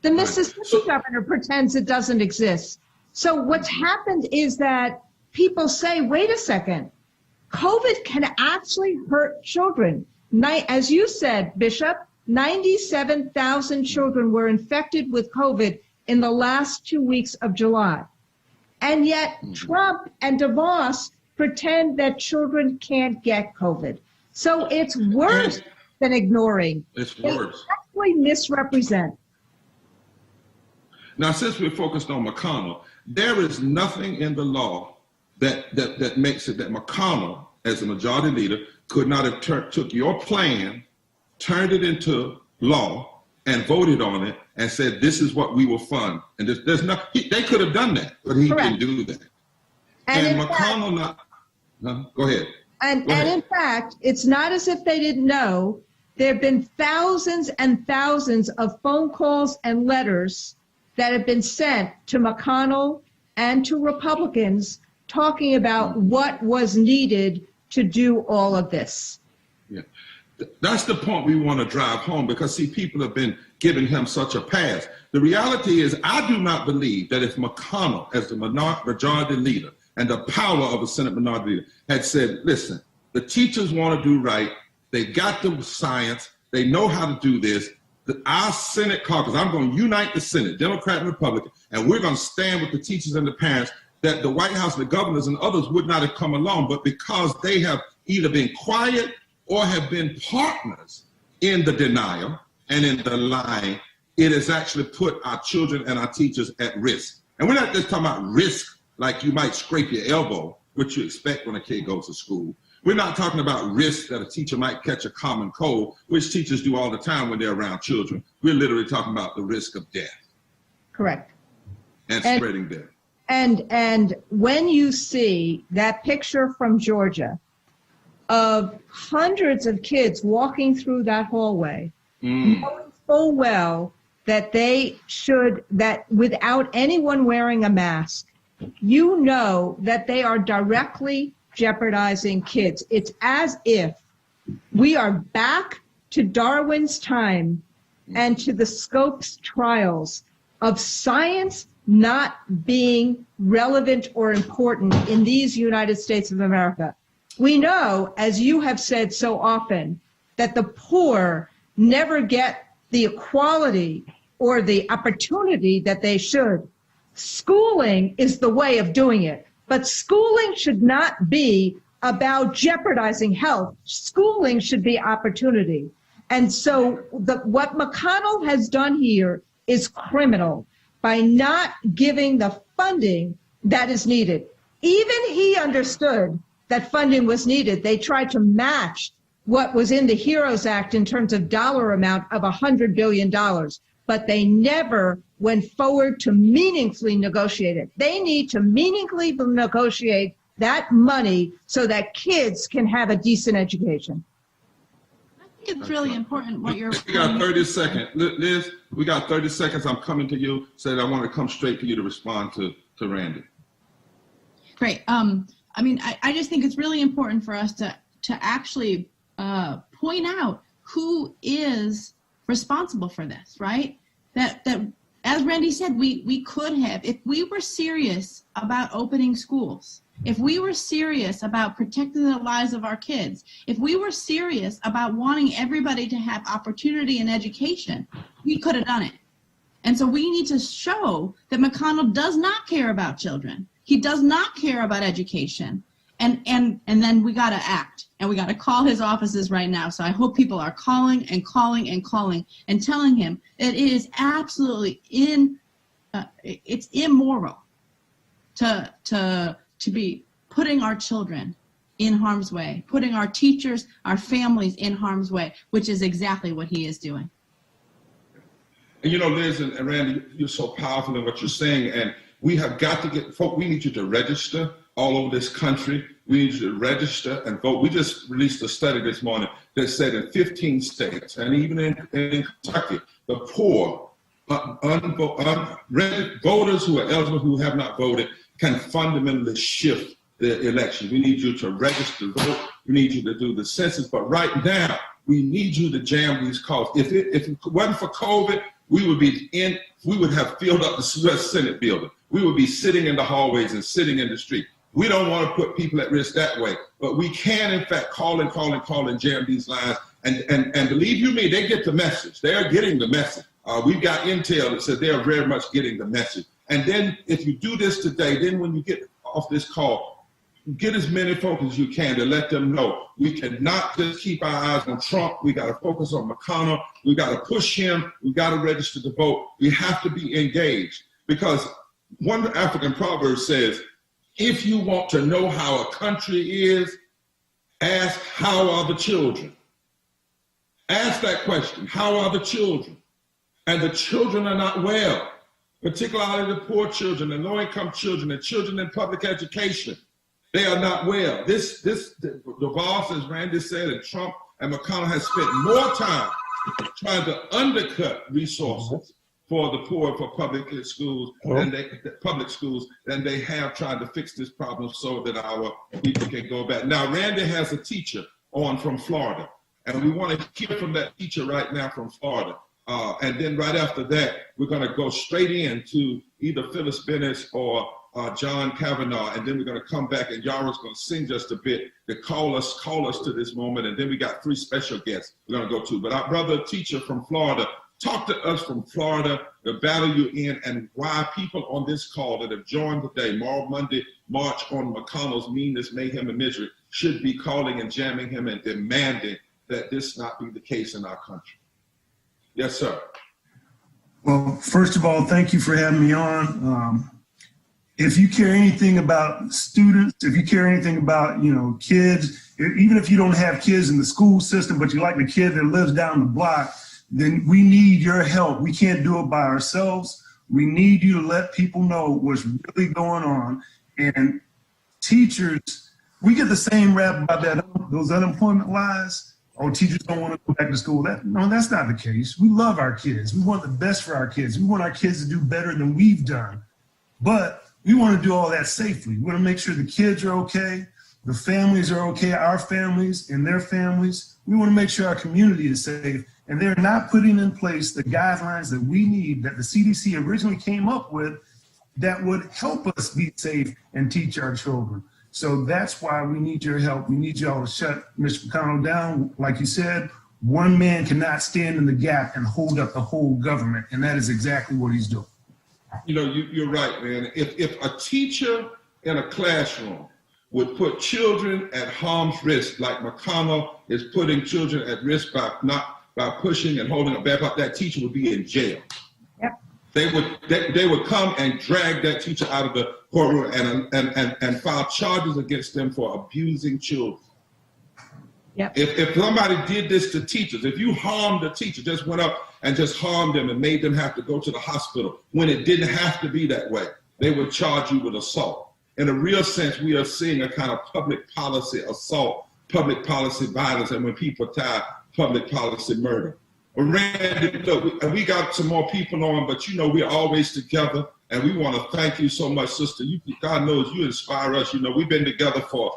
The Mississippi governor pretends it doesn't exist. So what's happened is that people say, wait a second, COVID can actually hurt children. As you said, Bishop, 97,000 children were infected with COVID in the last 2 weeks of July. And yet Trump and DeVos pretend that children can't get COVID. So it's worse than ignoring. It's worse. They actually misrepresent. Now, since we're focused on McConnell, there is nothing in the law that makes it that McConnell, as the majority leader, could not have took your plan, turned it into law, and voted on it, and said, this is what we will fund. And there's no, they could have done that, but he didn't do that. And McConnell, go ahead. And in fact, it's not as if they didn't know. There have been thousands and thousands of phone calls and letters that have been sent to McConnell and to Republicans talking about what was needed to do all of this. Yeah, that's the point we want to drive home, because see, people have been giving him such a pass. The reality is, I do not believe that if McConnell, as the majority leader and the power of a Senate minority leader, had said, listen, the teachers want to do right, they got the science, they know how to do this, our Senate caucus, I'm going to unite the Senate, Democrat and Republican, and we're going to stand with the teachers and the parents, that the White House, the governors, and others would not have come along. But because they have either been quiet or have been partners in the denial and in the lying, it has actually put our children and our teachers at risk. And we're not just talking about risk like you might scrape your elbow, which you expect when a kid goes to school. We're not talking about risk that a teacher might catch a common cold, which teachers do all the time when they're around children. We're literally talking about the risk of death. Correct. And spreading death. And when you see that picture from Georgia of hundreds of kids walking through that hallway, knowing full well that that without anyone wearing a mask, you know that they are directly jeopardizing kids. It's as if we are back to Darwin's time and to the Scopes trials of science not being relevant or important in these United States of America. We know, as you have said so often, that the poor never get the equality or the opportunity that they should. Schooling is the way of doing it, but schooling should not be about jeopardizing health. Schooling should be opportunity. And so what McConnell has done here is criminal by not giving the funding that is needed. Even he understood that funding was needed. They tried to match what was in the HEROES Act in terms of dollar amount of $100 billion, but they never went forward to meaningfully negotiate it. They need to meaningfully negotiate that money so that kids can have a decent education. I think it's really important what you're. We got 30 seconds. Liz, we got 30 seconds. I'm coming to you. Said I want to come straight to you to respond to Randy. Great. I mean, I just think it's really important for us to actually point out who is responsible for this, right? That as Randy said, we could have, if we were serious about opening schools, if we were serious about protecting the lives of our kids, if we were serious about wanting everybody to have opportunity and education, we could have done it. And so we need to show that McConnell does not care about children. He does not care about education. And then we got to act, and we got to call his offices right now. So I hope people are calling and calling and calling and telling him that it is absolutely it's immoral to be putting our children in harm's way, putting our teachers, our families in harm's way, which is exactly what he is doing. And you know, Liz and Randy, you're so powerful in what you're saying, and we have got to get folk. We need you to register all over this country. We need you to register and vote. We just released a study this morning that said in 15 states, and even in Kentucky, the poor, voters who are eligible, who have not voted, can fundamentally shift the election. We need you to register, vote. We need you to do the census. But right now, we need you to jam these calls. If it wasn't for COVID, we would have filled up the U.S. Senate building. We would be sitting in the hallways and sitting in the street. We don't want to put people at risk that way, but we can, in fact, call and jam these lines And believe you me, they get the message. They are getting the message. We've got intel that says they are very much getting the message. And then if you do this today, then when you get off this call, get as many folks as you can to let them know we cannot just keep our eyes on Trump. We got to focus on McConnell. We got to push him. We got to register to vote. We have to be engaged, because one African proverb says, if you want to know how a country is, ask how are the children. Ask that question, how are the children? And the children are not well, particularly the poor children, the low-income children, the children in public education. They are not well. The boss, as Randy said, and Trump and McConnell has spent more time trying to undercut resources for the poor, for public schools, than they have tried to fix this problem so that our people can go back. Now, Randy has a teacher on from Florida, and we want to hear from that teacher right now from Florida. And then right after that, we're going to go straight into either Phyllis Bennett or John Kavanaugh, and then we're going to come back, and Yara's going to sing just a bit to call us to this moment, and then we got 3 special guests we're going to go to. But our brother teacher from Florida, talk to us from Florida, the battle you're in, and why people on this call that have joined today, Monday March on McConnell's meanness, mayhem, and misery, should be calling and jamming him and demanding that this not be the case in our country. Yes, sir. Well, first of all, thank you for having me on. If you care anything about students, if you care anything about, kids, even if you don't have kids in the school system, but you like the kid that lives down the block, then we need your help. We can't do it by ourselves. We need you to let people know what's really going on. And teachers, we get the same rap about those unemployment lies. Oh, teachers don't want to go back to school. No, that's not the case. We love our kids. We want the best for our kids. We want our kids to do better than we've done. But we want to do all that safely. We want to make sure the kids are okay, the families are okay, our families and their families. We want to make sure our community is safe. And they're not putting in place the guidelines that we need, that the CDC originally came up with, that would help us be safe and teach our children. So that's why we need your help. We need y'all to shut Mr. McConnell down. Like you said, one man cannot stand in the gap and hold up the whole government. And that is exactly what he's doing. You're right, man. If a teacher in a classroom would put children at harm's risk, like McConnell is putting children at risk by pushing and holding a back up, that teacher would be in jail. Yep. They would come and drag that teacher out of the courtroom and file charges against them for abusing children. Yep. If somebody did this to teachers, if you harmed a teacher, just went up and just harmed them and made them have to go to the hospital when it didn't have to be that way, they would charge you with assault. In a real sense, we are seeing a kind of public policy assault, public policy violence, and when people die, public policy murder. Randy, look, we got some more people on, but we're always together, and we want to thank you so much, sister. God knows you inspire us. We've been together for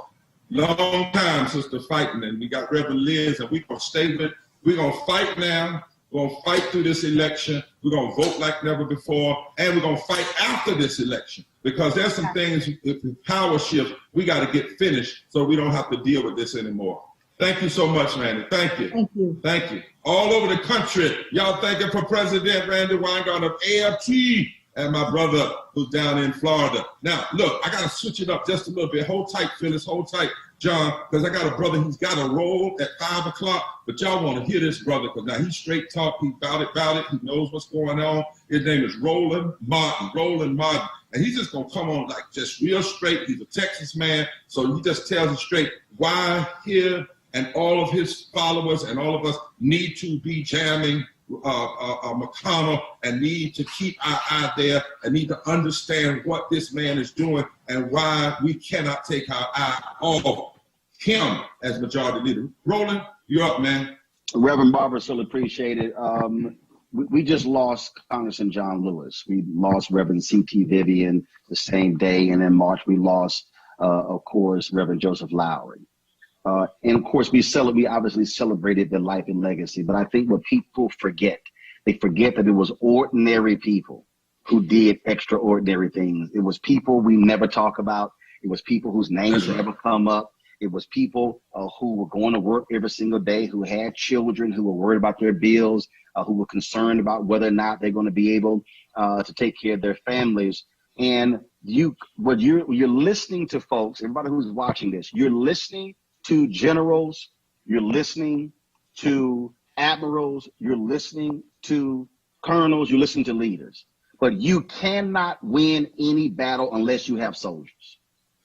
a long time, sister, fighting, and we got Reverend Liz, and we're going to stay with it. We're going to fight now. We're going to fight through this election. We're going to vote like never before, and we're going to fight after this election, because there's some things, if the power shifts, we got to get finished so we don't have to deal with this anymore. Thank you so much, Randy. Thank you. Thank you. Thank you. All over the country, y'all thanking for President Randy Weingart of AFT and my brother who's down in Florida. Now, look, I got to switch it up just a little bit. Hold tight, Phyllis. Hold tight, John, because I got a brother who's got a roll at 5 o'clock, but y'all want to hear this brother, because now he's straight talk. He's about it. He knows what's going on. His name is Roland Martin. And he's just going to come on like just real straight. He's a Texas man, so he just tells it straight why here and all of his followers and all of us need to be jamming McConnell and need to keep our eye there and need to understand what this man is doing and why we cannot take our eye off him as majority leader. Roland, you're up, man. Reverend Barber, still appreciated. We just lost Congressman John Lewis. We lost Reverend C.T. Vivian the same day, and in March we lost, of course, Reverend Joseph Lowry. And of course, we obviously celebrated their life and legacy. But I think what people forget, they forget that it was ordinary people who did extraordinary things. It was people we never talk about. It was people whose names never come up. It was people who were going to work every single day, who had children, who were worried about their bills, who were concerned about whether or not they're going to be able to take care of their families. And you're listening to folks, everybody who's watching this, you're listening to generals, you're listening to admirals, you're listening to colonels, you're listening to leaders. But you cannot win any battle unless you have soldiers.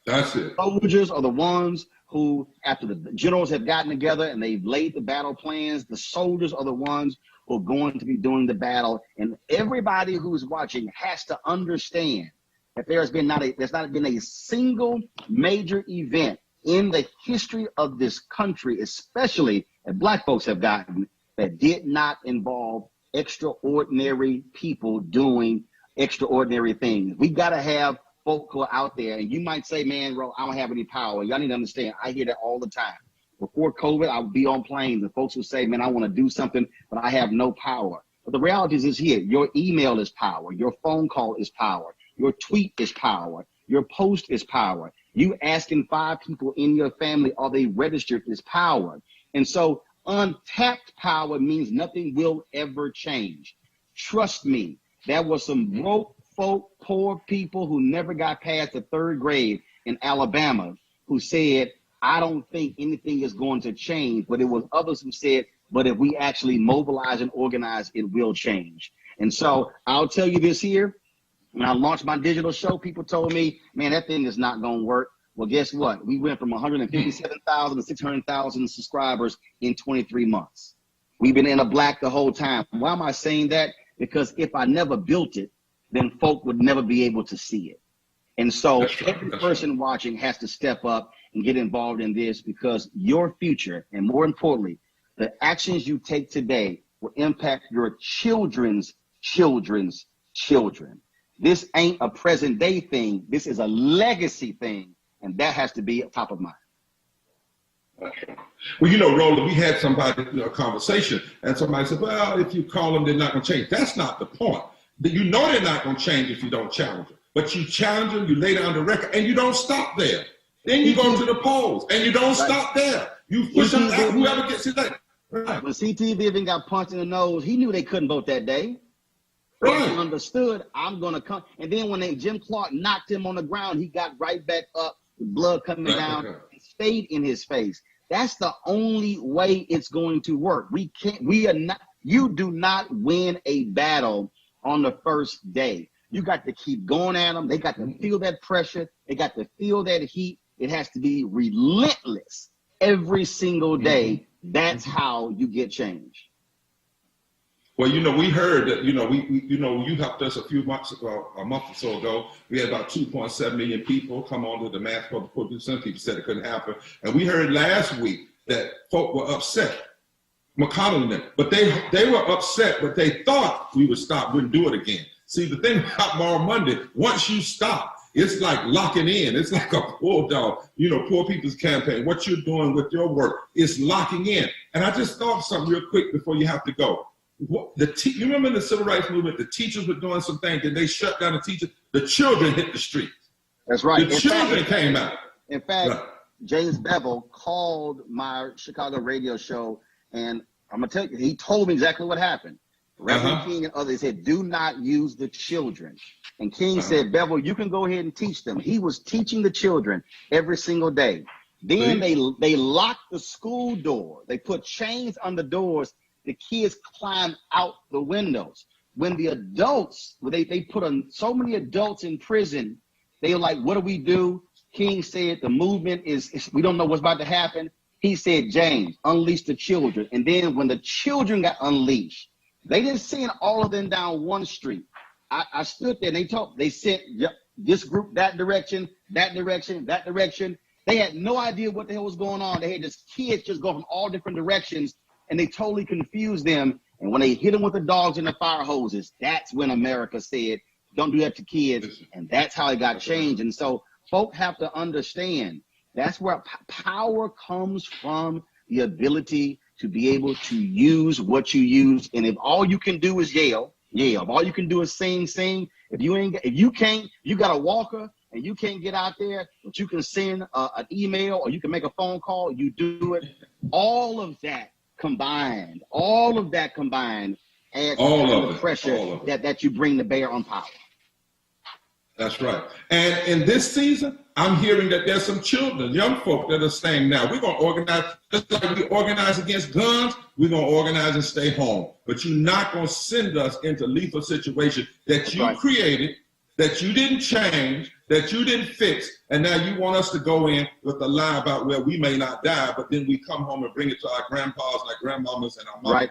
That's it. Soldiers are the ones who, after the generals have gotten together and they've laid the battle plans, the soldiers are the ones who are going to be doing the battle. And everybody who's watching has to understand that there's not been a single major event in the history of this country, especially that Black folks have gotten, that did not involve extraordinary people doing extraordinary things. We got to have folk who are out there, and you might say, man, bro, I don't have any power. Y'all need to understand, I hear that all the time. Before COVID, I would be on planes, and folks would say, man, I want to do something, but I have no power. But the reality is here, your email is power, your phone call is power, your tweet is power, your post is power. You asking 5 people in your family, are they registered, is power. And so untapped power means nothing will ever change. Trust me, there were some broke folk, poor people who never got past the 3rd grade in Alabama who said, I don't think anything is going to change. But it was others who said, but if we actually mobilize and organize, it will change. And so I'll tell you this here. When I launched my digital show, people told me, man, that thing is not going to work. Well, guess what? We went from 157,000 to 600,000 subscribers in 23 months. We've been in the black the whole time. Why am I saying that? Because if I never built it, then folk would never be able to see it. And so every person watching has to step up and get involved in this, because your future, and more importantly, the actions you take today will impact your children's children's children. This ain't a present day thing. This is a legacy thing. And that has to be top of mind. Well, you know, Roland, we had somebody, a conversation, and somebody said, well, if you call them, they're not going to change. That's not the point. You know they're not going to change if you don't challenge them. But you challenge them, you lay down the record, and you don't stop there. Then you go to the polls, and you don't stop there. You push them out, whoever gets it. Right. When C.T. Vivian got punched in the nose, he knew they couldn't vote that day. Right. He understood, I'm going to come. And then when Jim Clark knocked him on the ground, he got right back up, with blood coming down, and stayed in his face. That's the only way it's going to work. You do not win a battle on the first day. You got to keep going at them. They got to feel that pressure. They got to feel that heat. It has to be relentless every single day. That's how you get change. Well, you know, we heard that, you helped us a month or so ago. We had about 2.7 million people come onto the mass protest. Some people said it couldn't happen. And we heard last week that folk were upset, McConnell and them. But they were upset, but they thought we would stop, wouldn't do it again. See, the thing about tomorrow Monday, once you stop, it's like locking in. It's like a bulldog, Poor People's Campaign. What you're doing with your work is locking in. And I just thought something real quick before you have to go. You remember in the civil rights movement, the teachers were doing some things, and they shut down the teachers. The children hit the streets. That's right. The children came out. In fact, James Bevel called my Chicago radio show, and I'm going to tell you, he told me exactly what happened. Reverend King and others said, do not use the children. And King said, Bevel, you can go ahead and teach them. He was teaching the children every single day. Then they locked the school door. They put chains on the doors. The kids climb out the windows. When the adults, they put so many adults in prison, they were like, what do we do? King said the movement is we don't know what's about to happen. He said, James, unleash the children. And then when the children got unleashed, they didn't send all of them down one street. I stood there and they sent this group that direction, that direction, that direction. They had no idea what the hell was going on. They had just kids just go from all different directions. And they totally confused them. And when they hit them with the dogs and the fire hoses, that's when America said, don't do that to kids. And that's how it got changed. And so folk have to understand that's where power comes from, the ability to be able to use what you use. And if all you can do is yell, if all you can do is sing, if you can't, you got a walker and you can't get out there, but you can send an email or you can make a phone call, you do it. All of that combined adds to the pressure that you bring to bear on power. That's right. And in this season, I'm hearing that there's some children, young folk that are saying now, we're going to organize, just like we organize against guns, we're going to organize and stay home. But you're not going to send us into lethal situations that you created, that you didn't change, that you didn't fix, and now you want us to go in with a lie about where we may not die, but then we come home and bring it to our grandpas and our grandmamas and our moms.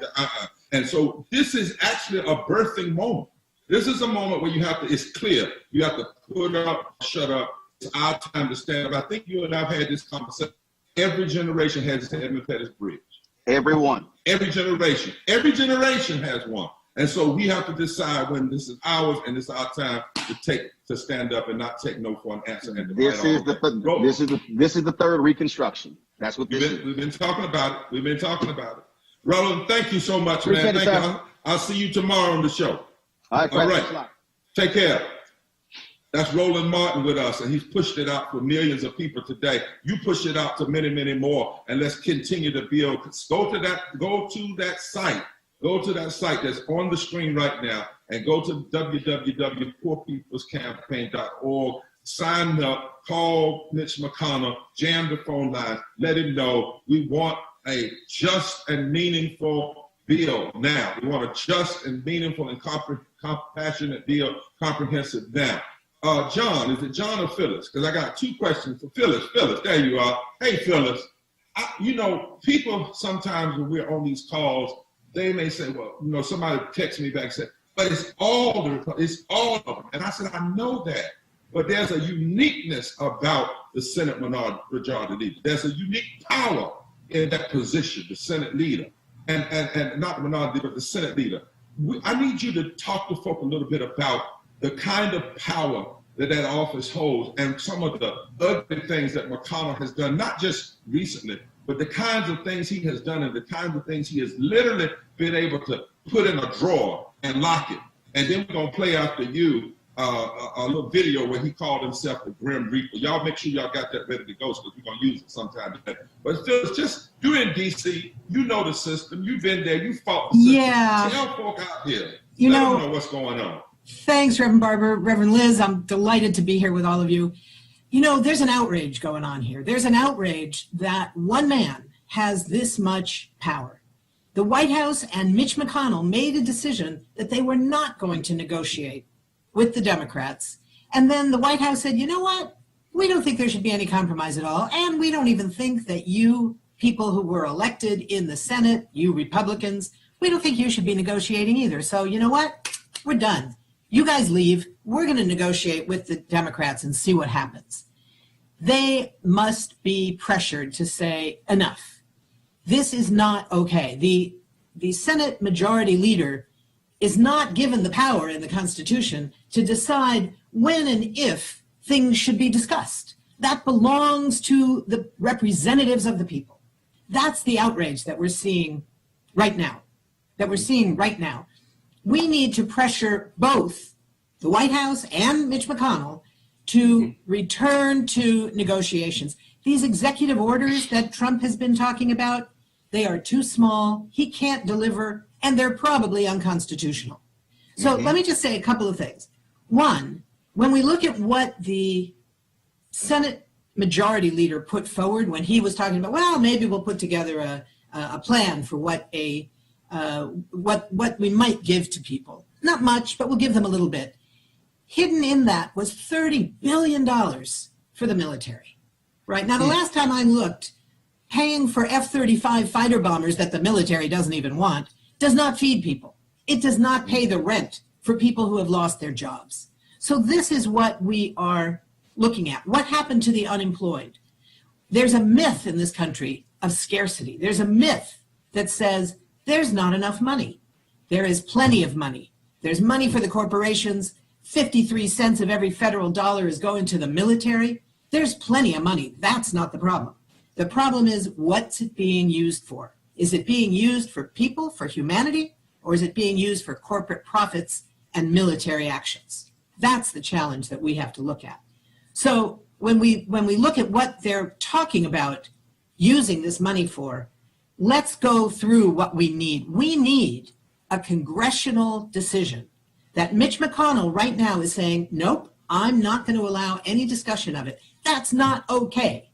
And so this is actually a birthing moment. This is a moment where you have to, it's clear, you have to put up, shut up. It's our time to stand up. I think you and I have had this conversation. Every generation has its Edmund Pettus Bridge. Everyone. Every generation has one. And so we have to decide when this is ours and it's our time to stand up and not take no for an answer. And this is the third Reconstruction. That's what we've been talking about it. Roland, thank you so much, man. Thank you. I'll see you tomorrow on the show. All right. Take care. That's Roland Martin with us, and he's pushed it out for millions of people today. You push it out to many, many more, and let's continue to build. Go to that site that's on the screen right now, and go to www.poorpeoplescampaign.org. Sign up, call Mitch McConnell, jam the phone lines, let him know we want a just and meaningful bill now. We want a just and meaningful and compassionate bill, comprehensive now. John, is it John or Phyllis? Because I got two questions for Phyllis. Phyllis, there you are. Hey, Phyllis. People sometimes when we're on these calls, they may say, well, somebody texts me back and say, but it's all of them. And I said, I know that. But there's a uniqueness about the Senate majority leader. There's a unique power in that position, the Senate leader. And not the minority leader, but the Senate leader. I need you to talk to folk a little bit about the kind of power that office holds and some of the ugly things that McConnell has done, not just recently, but the kinds of things he has done and the kinds of things he has literally been able to put in a drawer and lock it. And then we're going to play after you a little video where he called himself the Grim Reaper. Y'all make sure y'all got that ready to go because we're going to use it sometime today. But Phyllis, you're in D.C., you know the system, you've been there, you fought the system. Yeah. Tell folk out here, let them know what's going on. Thanks, Reverend Barber. Reverend Liz, I'm delighted to be here with all of you. There's an outrage going on here. There's an outrage that one man has this much power. The White House and Mitch McConnell made a decision that they were not going to negotiate with the Democrats. And then the White House said, you know what? We don't think there should be any compromise at all. And we don't even think that you people who were elected in the Senate, you Republicans, we don't think you should be negotiating either. So you know what? We're done. You guys leave. We're going to negotiate with the Democrats and see what happens. They must be pressured to say enough. This is not okay. The Senate majority leader is not given the power in the Constitution to decide when and if things should be discussed. That belongs to the representatives of the people. That's the outrage that we're seeing right now. We need to pressure both the White House and Mitch McConnell to return to negotiations. These executive orders that Trump has been talking about, they are too small, he can't deliver, and they're probably unconstitutional. So let me just say a couple of things. One, when we look at what the Senate majority leader put forward when he was talking about, well, maybe we'll put together a plan for what we might give to people. Not much, but we'll give them a little bit. Hidden in that was $30 billion for the military, right? Now, the last time I looked, paying for F-35 fighter bombers that the military doesn't even want does not feed people. It does not pay the rent for people who have lost their jobs. So this is what we are looking at. What happened to the unemployed? There's a myth in this country of scarcity. There's a myth that says there's not enough money. There is plenty of money. There's money for the corporations. 53 cents of every federal dollar is going to the military. There's plenty of money. That's not the problem. The problem is, what's it being used for? Is it being used for people, for humanity, or is it being used for corporate profits and military actions? That's the challenge that we have to look at. So when we look at what they're talking about using this money for, let's go through what we need. We need a congressional decision that Mitch McConnell right now is saying, nope, I'm not going to allow any discussion of it. That's not okay.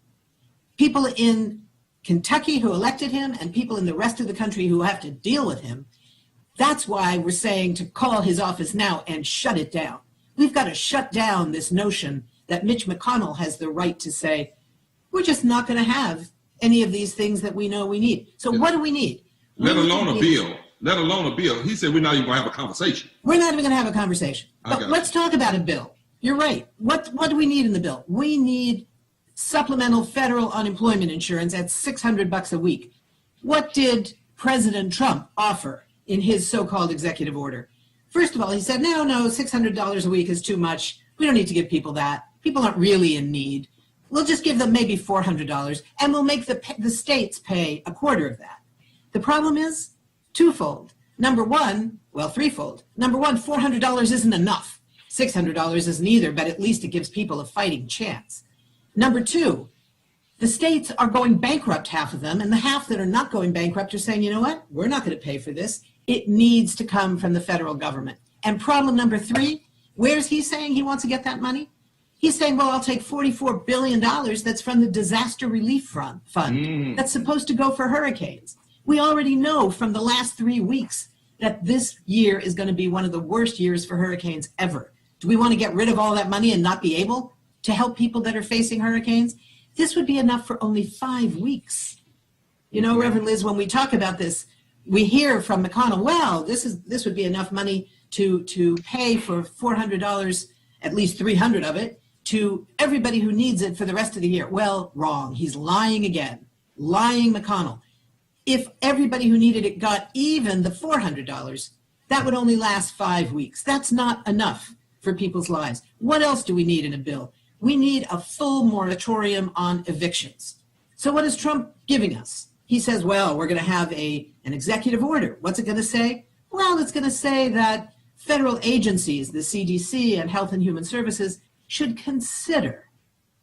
People in Kentucky who elected him and people in the rest of the country who have to deal with him, that's why we're saying to call his office now and shut it down. We've got to shut down this notion that Mitch McConnell has the right to say, we're just not going to have any of these things that we know we need. So what do we need? Let alone a bill. Let alone a bill. He said we're not even going to have a conversation. We're not even going to have a conversation. But let's talk about a bill. You're right. What do we need in the bill? We need supplemental federal unemployment insurance at $600 a week. What did President Trump offer in his so-called executive order? First of all, he said, no, $600 a week is too much. We don't need to give people that. People aren't really in need. We'll just give them maybe $400, and we'll make the states pay a quarter of that. The problem is twofold. Number one, well, threefold. Number one, $400 isn't enough. $600 isn't either, but at least it gives people a fighting chance. Number two, the states are going bankrupt, half of them, and the half that are not going bankrupt are saying, you know what, we're not going to pay for this. It needs to come from the federal government. And problem number three, where's he saying he wants to get that money? He's saying, well, I'll take $44 billion that's from the disaster relief fund that's supposed to go for hurricanes. We already know from the last 3 weeks that this year is going to be one of the worst years for hurricanes ever. Do we want to get rid of all that money and not be able to help people that are facing hurricanes? This would be enough for only 5 weeks. You know, Reverend Liz, when we talk about this, we hear from McConnell, well, this would be enough money to pay for $400, at least 300 of it, to everybody who needs it for the rest of the year. Well, wrong. He's lying again. Lying McConnell. If everybody who needed it got even the $400, that would only last 5 weeks. That's not enough for people's lives. What else do we need in a bill? We need a full moratorium on evictions. So what is Trump giving us? He says, well, we're going to have an executive order. What's it going to say? Well, it's going to say that federal agencies, the CDC and Health and Human Services, should consider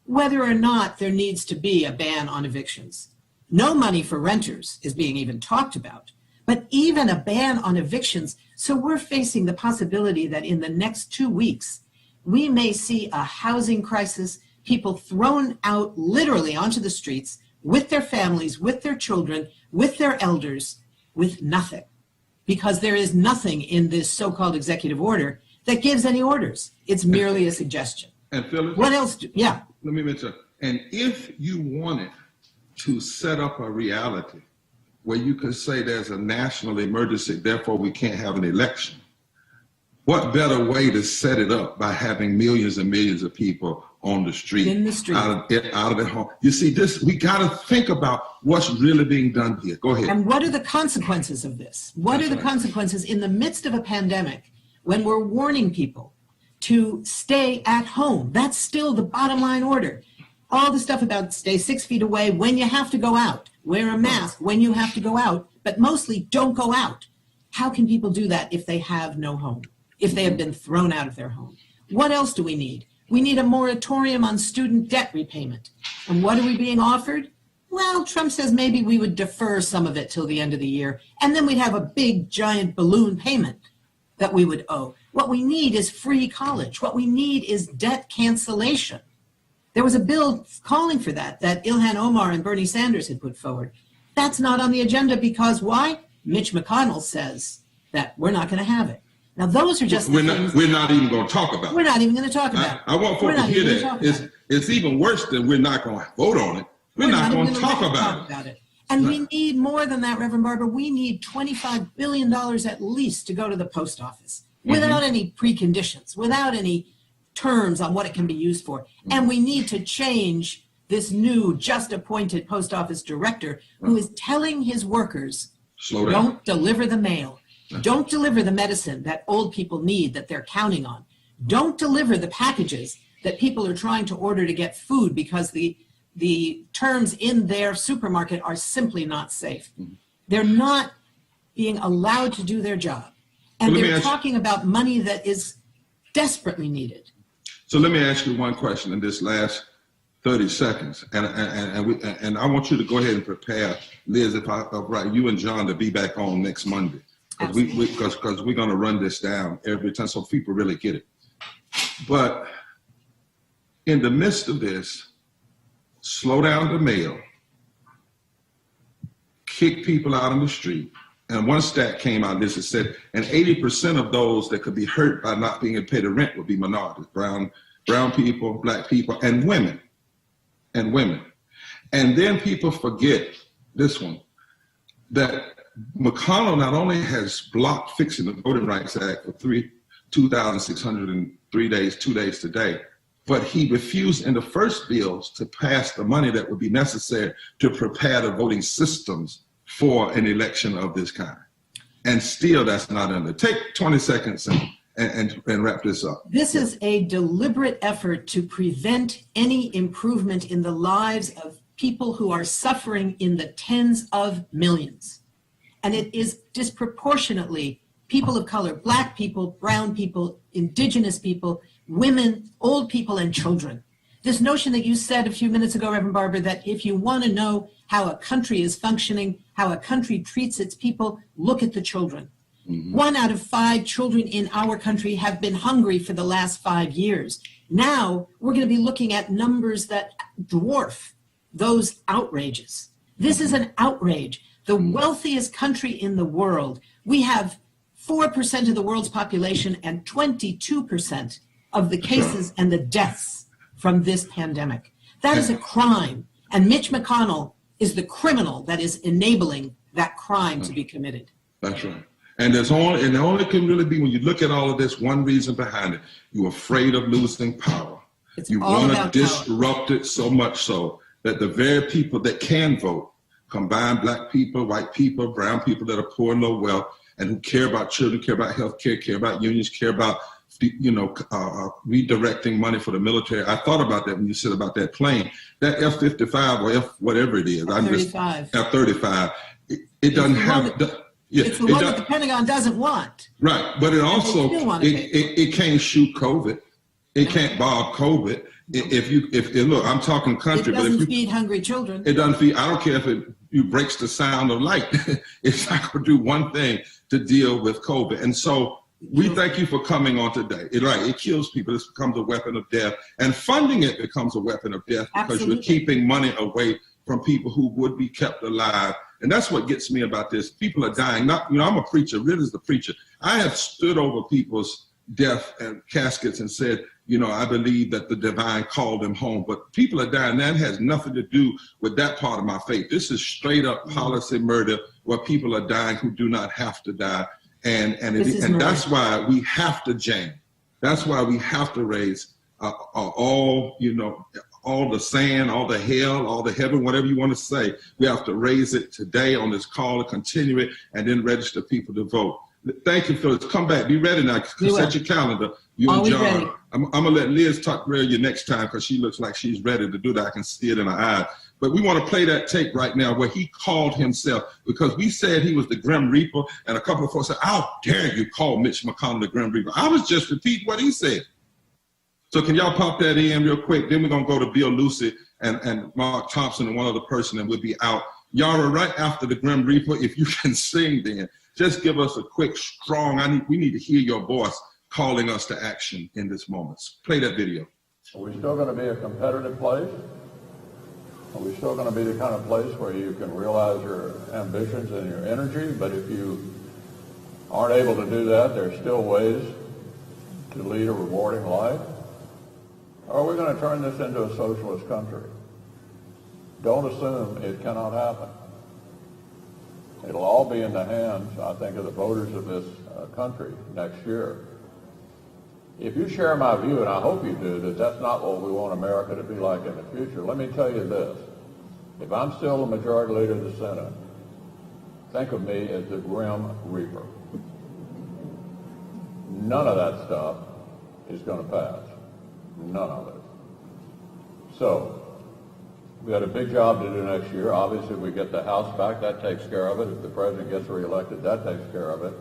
whether or not there needs to be a ban on evictions. No money for renters is being even talked about, but even a ban on evictions. So we're facing the possibility that in the next 2 weeks, we may see a housing crisis, people thrown out literally onto the streets with their families, with their children, with their elders, with nothing. Because there is nothing in this so-called executive order that gives any orders. It's merely a suggestion. And Phyllis, what else? Yeah. Let me mention, and if you wanted to set up a reality where you could say there's a national emergency, therefore we can't have an election, what better way to set it up by having millions and millions of people on the street, in the street, out of their home? You see, this, we got to think about what's really being done here. Go ahead. And what are the consequences of this? What are the consequences in the midst of a pandemic when we're warning people to stay at home? That's still the bottom line order. All the stuff about stay 6 feet away when you have to go out, wear a mask when you have to go out, but mostly don't go out. How can people do that if they have no home, if they have been thrown out of their home? What else do we need? We need a moratorium on student debt repayment. And what are we being offered? Well, Trump says maybe we would defer some of it till the end of the year, and then we'd have a big, giant balloon payment that we would owe. What we need is free college. What we need is debt cancellation. There was a bill calling for that Ilhan Omar and Bernie Sanders had put forward. That's not on the agenda because why? Mitch McConnell says that we're not going to have it. Now, those are just we're not even going to talk about it. We're not even going to talk about it. I want folks to hear that. It's even worse than we're not going to vote on it. We're not going to talk about it. And we need more than that, Reverend Barber. We need $25 billion at least to go to the post office without any preconditions, without any terms on what it can be used for. And we need to change this new just appointed post office director who is telling his workers, don't deliver the mail. Don't deliver the medicine that old people need that they're counting on. Don't deliver the packages that people are trying to order to get food because the terms in their supermarket are simply not safe. They're not being allowed to do their job. And they're talking about money that is desperately needed. So let me ask you one question in this last 30 seconds, and I want you to go ahead and prepare, Liz, if right, you and John to be back on next Monday, because we're going to run this down every time so people really get it. But in the midst of this, slow down the mail, kick people out on the street. And one stat came out, this is said, and 80% of those that could be hurt by not being able to pay the rent would be minorities, brown people, black people, and women. And then people forget this one, that McConnell not only has blocked fixing the Voting Rights Act for 2,603 days, 2 days today, but he refused in the first bills to pass the money that would be necessary to prepare the voting systems for an election of this kind. And still that's not under. Take 20 seconds and wrap this up. This is a deliberate effort to prevent any improvement in the lives of people who are suffering in the tens of millions. And it is disproportionately people of color, black people, brown people, indigenous people, women, old people, and children. This notion that you said a few minutes ago, Reverend Barber, that if you want to know how a country is functioning, how a country treats its people, look at the children. 1 out of 5 children in our country have been hungry for the last 5 years. Now we're going to be looking at numbers that dwarf those outrages. This is an outrage. The wealthiest country in the world, we have 4% of the world's population and 22% of the cases and the deaths from this pandemic. That is a crime. And Mitch McConnell is the criminal that is enabling that crime to be committed. That's right. And it only can really be, when you look at all of this, one reason behind it. You're afraid of losing power. You want to disrupt it so much so that the very people that can vote, combined black people, white people, brown people that are poor and low wealth, and who care about children, care about health care, care about unions, care about redirecting money for the military. I thought about that when you said about that plane, that F-55 or F whatever it is. F-35. F-35. It doesn't have. It's the one that the Pentagon doesn't want. Right, but it also it can't shoot COVID. It can't bomb COVID. If look, I'm talking country, it doesn't feed hungry children. It doesn't feed. I don't care if it breaks the sound of light. It's not going to do one thing to deal with COVID. And so we thank you for coming on today. It kills people. This becomes a weapon of death, and funding it becomes a weapon of death because you're keeping money away from people who would be kept alive. And that's what gets me about this. People are dying. I'm a preacher. Rick is the preacher. I have stood over people's death and caskets and said, I believe that the divine called them home. But people are dying. That has nothing to do with that part of my faith. This is straight up policy murder where people are dying who do not have to die. And that's why we have to jam. That's why we have to raise all the sand, all the hell, all the heaven, whatever you want to say. We have to raise it today on this call, to continue it, and then register people to vote. Thank you, Phyllis. Come back. Be ready now. Set your calendar. You and John. I'm going to let Liz talk to you next time because she looks like she's ready to do that. I can see it in her eyes. But we want to play that tape right now where he called himself, because we said he was the Grim Reaper, and a couple of folks said, how dare you call Mitch McConnell the Grim Reaper? I was just repeating what he said. So can y'all pop that in real quick? Then we're going to go to Bill Lucy and Mark Thompson and one other person, and we'll be out. Yara, right after the Grim Reaper, if you can sing then, just give us a quick, strong, we need to hear your voice calling us to action in this moment. Play that video. Are we still going to be a competitive place? Are we still going to be the kind of place where you can realize your ambitions and your energy? But if you aren't able to do that, there's still ways to lead a rewarding life. Or are we going to turn this into a socialist country? Don't assume it cannot happen. It'll all be in the hands, I think, of the voters of this country next year. If you share my view, and I hope you do, that that's not what we want America to be like in the future, let me tell you this. If I'm still the majority leader of the Senate, think of me as the Grim Reaper. None of that stuff is going to pass. None of it. So, we got a big job to do next year. Obviously, if we get the House back, that takes care of it. If the president gets reelected, that takes care of it.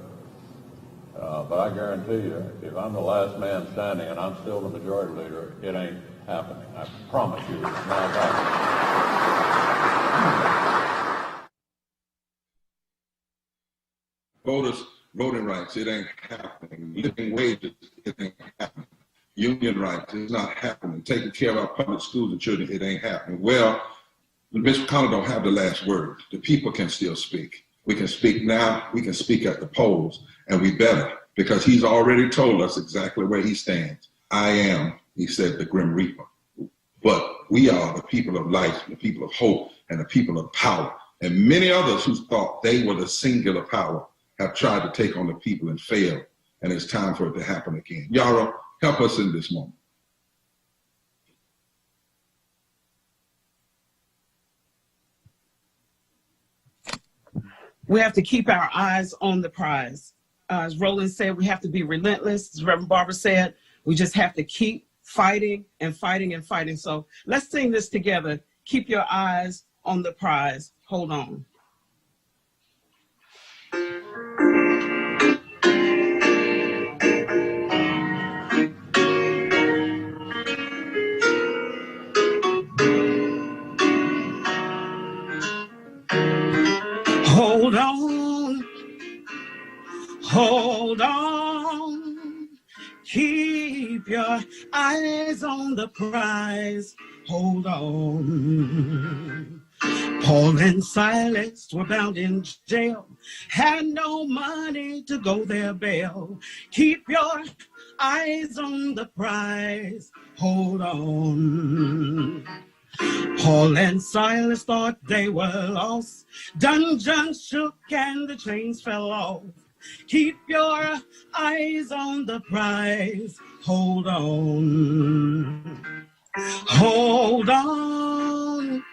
But I guarantee you, if I'm the last man standing and I'm still the majority leader, it ain't happening. I promise you, it's not happening. Voters, voting rights, it ain't happening. Living wages, it ain't happening. Union rights, it's not happening. Taking care of our public schools and children, it ain't happening. Well, Mr. McConnell don't have the last word. The people can still speak. We can speak now, we can speak at the polls, and we better, because he's already told us exactly where he stands. I am, he said, the Grim Reaper. But we are the people of life, the people of hope, and the people of power. And many others who thought they were the singular power have tried to take on the people and failed. And it's time for it to happen again. Yara, help us in this moment. We have to keep our eyes on the prize. As Roland said, we have to be relentless. As Reverend Barber said, we just have to keep fighting and fighting and fighting. So let's sing this together. Keep your eyes on the prize. Hold on. Hold on, hold on, keep your eyes on the prize, hold on. Paul and Silas were bound in jail, had no money to go their bail. Keep your eyes on the prize, hold on. Paul and Silas thought they were lost. Dungeons shook and the chains fell off. Keep your eyes on the prize. Hold on. Hold on.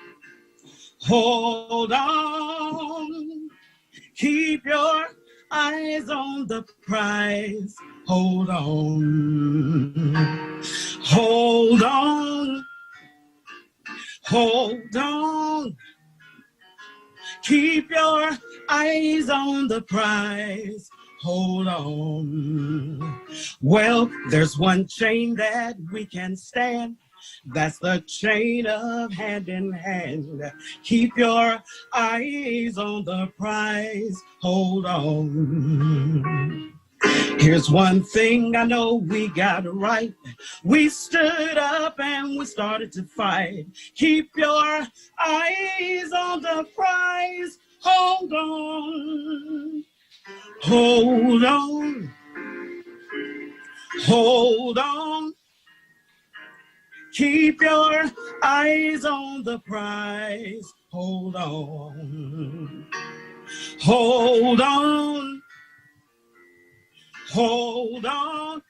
Hold on. Keep your eyes on the prize. Hold on. Hold on. Hold on. Keep your eyes on the prize. Hold on. Well, there's one chain that we can stand. That's the chain of hand in hand. Keep your eyes on the prize. Hold on. Here's one thing I know we got right. We stood up and we started to fight. Keep your eyes on the prize. Hold on. Hold on. Hold on. Keep your eyes on the prize. Hold on. Hold on. Hold on.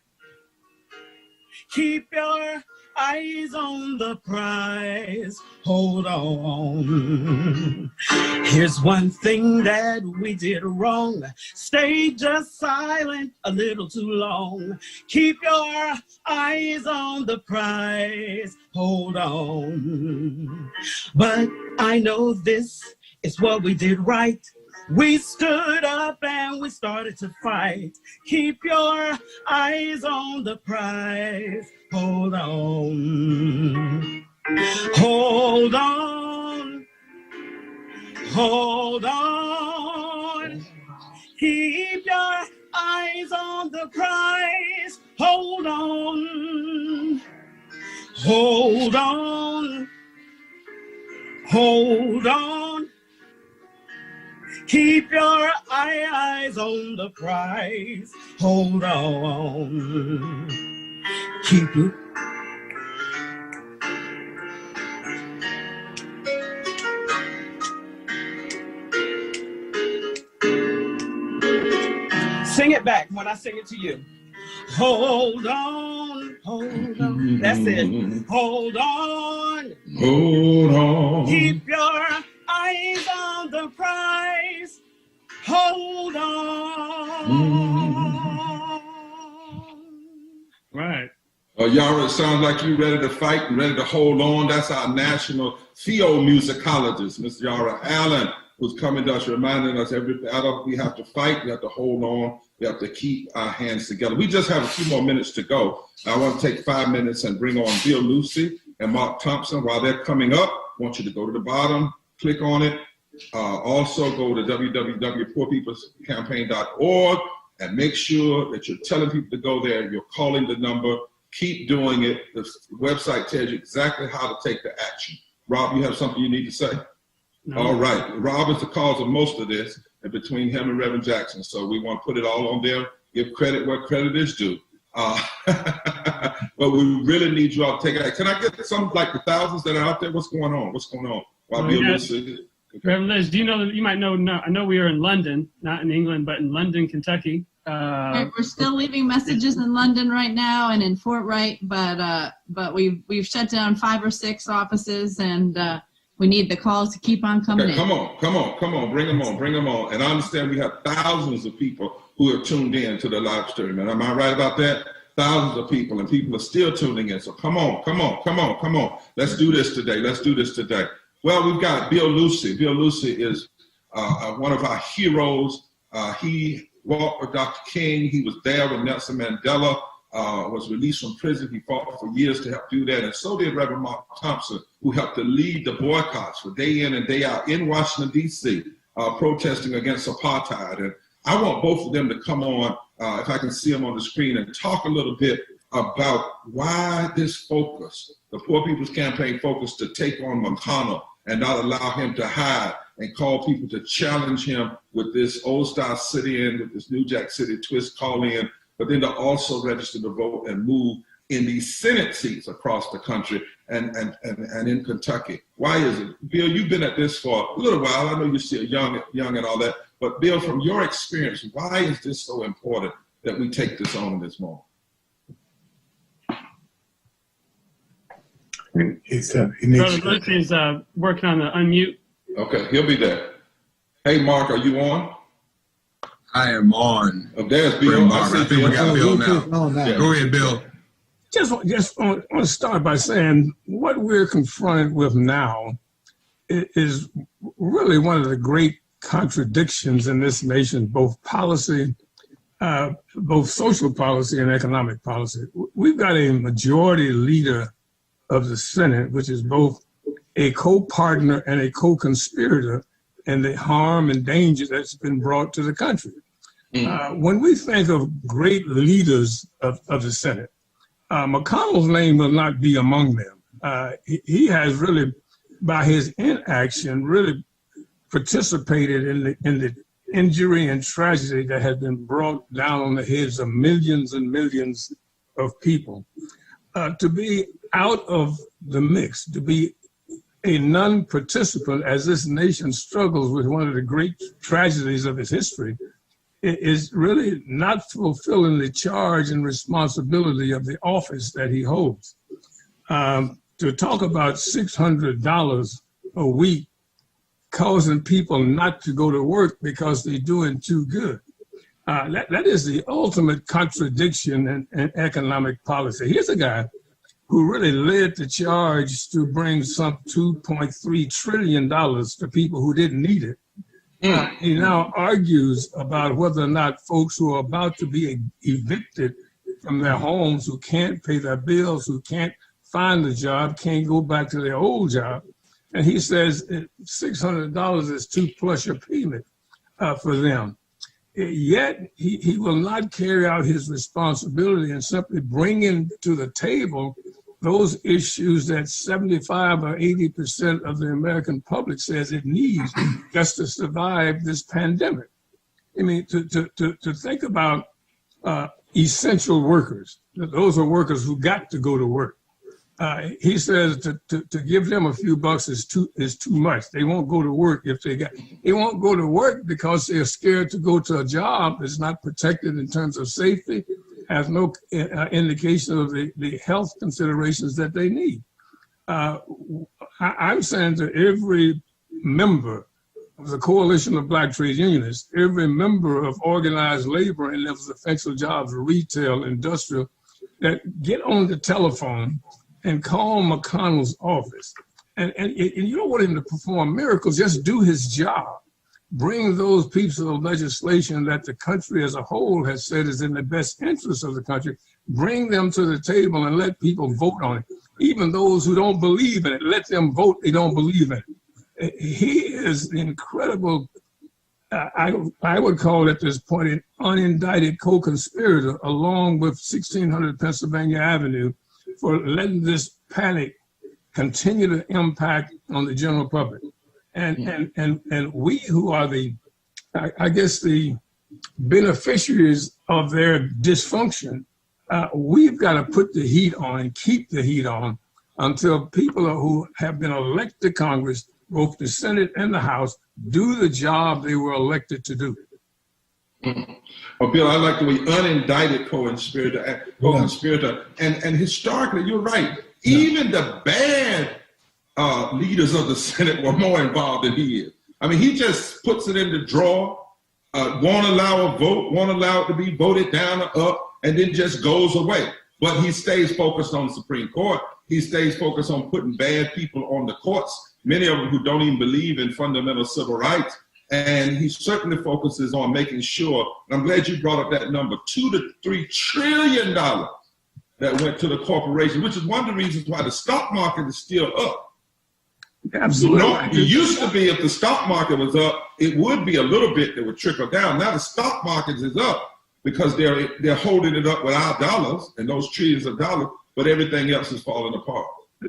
Keep your eyes on the prize. Hold on. Here's one thing that we did wrong. Stay just silent a little too long. Keep your eyes on the prize. Hold on. But I know this is what we did right. We stood up and we started to fight. Keep your eyes on the prize. Hold on. Hold on. Hold on. Keep your eyes on the prize. Hold on. Hold on. Hold on. Keep your eyes on the prize. Hold on. Keep it. Sing it back when I sing it to you. Hold on, hold on. That's it. Hold on. Hold on. Keep your eyes on the prize. Hold on. Right. Yara, it sounds like you're ready to fight and ready to hold on. That's our national theomusicologist, Miss Yara Allen. who's coming to us, reminding us every battle we have to fight, we have to hold on, we have to keep our hands together. We just have a few more minutes to go. I want to take 5 minutes and bring on Bill Lucy and Mark Thompson. While they're coming up, I want you to go to the bottom, click on it. Also go to www.poorpeoplescampaign.org and make sure that you're telling people to go there. You're calling the number. Keep doing it. The website tells you exactly how to take the action. Rob, you have something you need to say? No. All right. Rob is the cause of most of this, and between him and Reverend Jackson. So we want to put it all on there, give credit where credit is due. But we really need you all to take it. Can I get some, like the thousands that are out there? What's going on? What's going on? Reverend Liz, do you know that you might know? I know we are in London, not in England, but in London, Kentucky. We're still leaving messages in London right now and in Fort Wright, but we've shut down 5 or 6 offices, and we need the calls to keep on coming in. Come on, bring them on. And I understand we have thousands of people who have tuned in to the live stream. And am I right about that? Thousands of people, and people are still tuning in. So come on. Let's do this today. Well, we've got Bill Lucy. Bill Lucy is one of our heroes. He walked with Dr. King. He was there when Nelson Mandela was released from prison. He fought for years to help do that. And so did Reverend Mark Thompson, who helped to lead the boycotts for day in and day out in Washington, D.C., protesting against apartheid. And I want both of them to come on, if I can see them on the screen, and talk a little bit about why this focus, the Poor People's Campaign focus to take on McConnell and not allow him to hide and call people to challenge him with this old style sit-in, with this New Jack City twist call-in, but then to also register to vote and move in these Senate seats across the country and in Kentucky. Why is it? Bill, you've been at this for a little while. I know you're still young and all that, but Bill, from your experience, why is this so important that we take this on in this moment? Brother Lucy's working on the unmute. Okay, he'll be there. Hey, Mark, are you on? I am on. Oh, there's Bill. I think we got Bill now. Yeah. Go ahead, Bill. Just want to start by saying what we're confronted with now is really one of the great contradictions in this nation, both policy, both social policy and economic policy. We've got a majority leader of the Senate, which is both a co-partner and a co-conspirator in the harm and danger that's been brought to the country. When we think of great leaders of the Senate, McConnell's name will not be among them. He has really, by his inaction, really participated in the injury and tragedy that has been brought down on the heads of millions and millions of people. To be out of the mix, to be a non-participant as this nation struggles with one of the great tragedies of its history, is really not fulfilling the charge and responsibility of the office that he holds. To talk about $600 a week causing people not to go to work because they're doing too good. That is the ultimate contradiction in economic policy. Here's a guy who really led the charge to bring some $2.3 trillion to people who didn't need it. He now argues about whether or not folks who are about to be evicted from their homes, who can't pay their bills, who can't find a job, can't go back to their old job. And he says $600 is too plush a payment for them. Yet he will not carry out his responsibility and simply bring in to the table those issues that 75 or 80% of the American public says it needs just to survive this pandemic. I mean, to think about essential workers, those are workers who got to go to work. He says to give them a few bucks is too much. They won't go to work if they won't go to work because they're scared to go to a job that's not protected in terms of safety, has no indication of the health considerations that they need. I'm saying to every member of the Coalition of Black Trade Unionists, every member of organized labor in those essential jobs, retail, industrial, that get on the telephone and call McConnell's office. And you don't want him to perform miracles, just do his job. bring those pieces of legislation that the country as a whole has said is in the best interest of the country, bring them to the table and let people vote on it. Even those who don't believe in it, let them vote they don't believe in it. He is incredible. I would call at this point an unindicted co-conspirator along with 1600 Pennsylvania Avenue for letting this panic continue to impact on the general public. And we who are the, I guess, the beneficiaries of their dysfunction, we've got to put the heat on and keep the heat on until people who have been elected to Congress, both the Senate and the House, do the job they were elected to do. Well, Bill, I like the way unindicted co-conspirator, and historically, you're right. Even the bad leaders of the Senate were more involved than he is. I mean, he just puts it in the drawer, won't allow a vote, won't allow it to be voted down or up, and then just goes away. But he stays focused on the Supreme Court. He stays focused on putting bad people on the courts, many of them who don't even believe in fundamental civil rights. And he certainly focuses on making sure, and I'm glad you brought up that number, $2 to $3 trillion that went to the corporation, which is one of the reasons why the stock market is still up. Absolutely. It used to be if the stock market was up, it would be a little bit that would trickle down. Now the stock market is up because they're holding it up with our dollars and those trillions of dollars, but everything else is falling apart.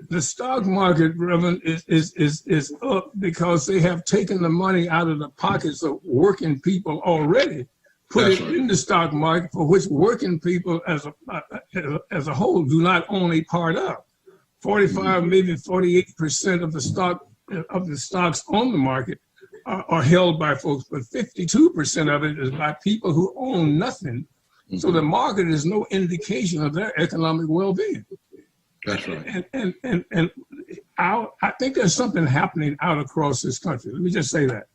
The stock market, Reverend, is up because they have taken the money out of the pockets of working people already, put it in the stock market, for which working people as a whole do not own a part of. 45, maybe 48% of the stocks on the market are held by folks, but 52% of it is by people who own nothing. So the market is no indication of their economic well-being. That's right. And I think there's something happening out across this country. Let me just say that.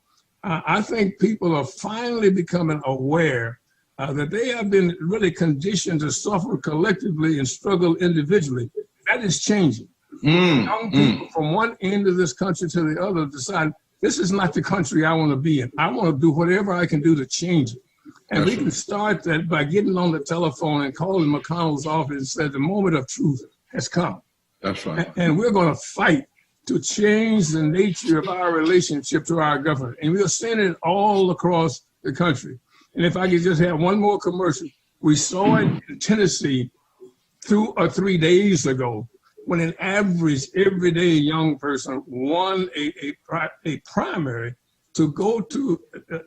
I think people are finally becoming aware that they have been really conditioned to suffer collectively and struggle individually. That is changing. Young people from one end of this country to the other decide, this is not the country I want to be in. I want to do whatever I can do to change it. And we can start that by getting on the telephone and calling McConnell's office and say the moment of truth has come. That's right. And we're going to fight to change the nature of our relationship to our government. And we'll send it all across the country. And if I could just have one more commercial, we saw it in Tennessee 2 or 3 days ago when an average everyday young person won a primary to go to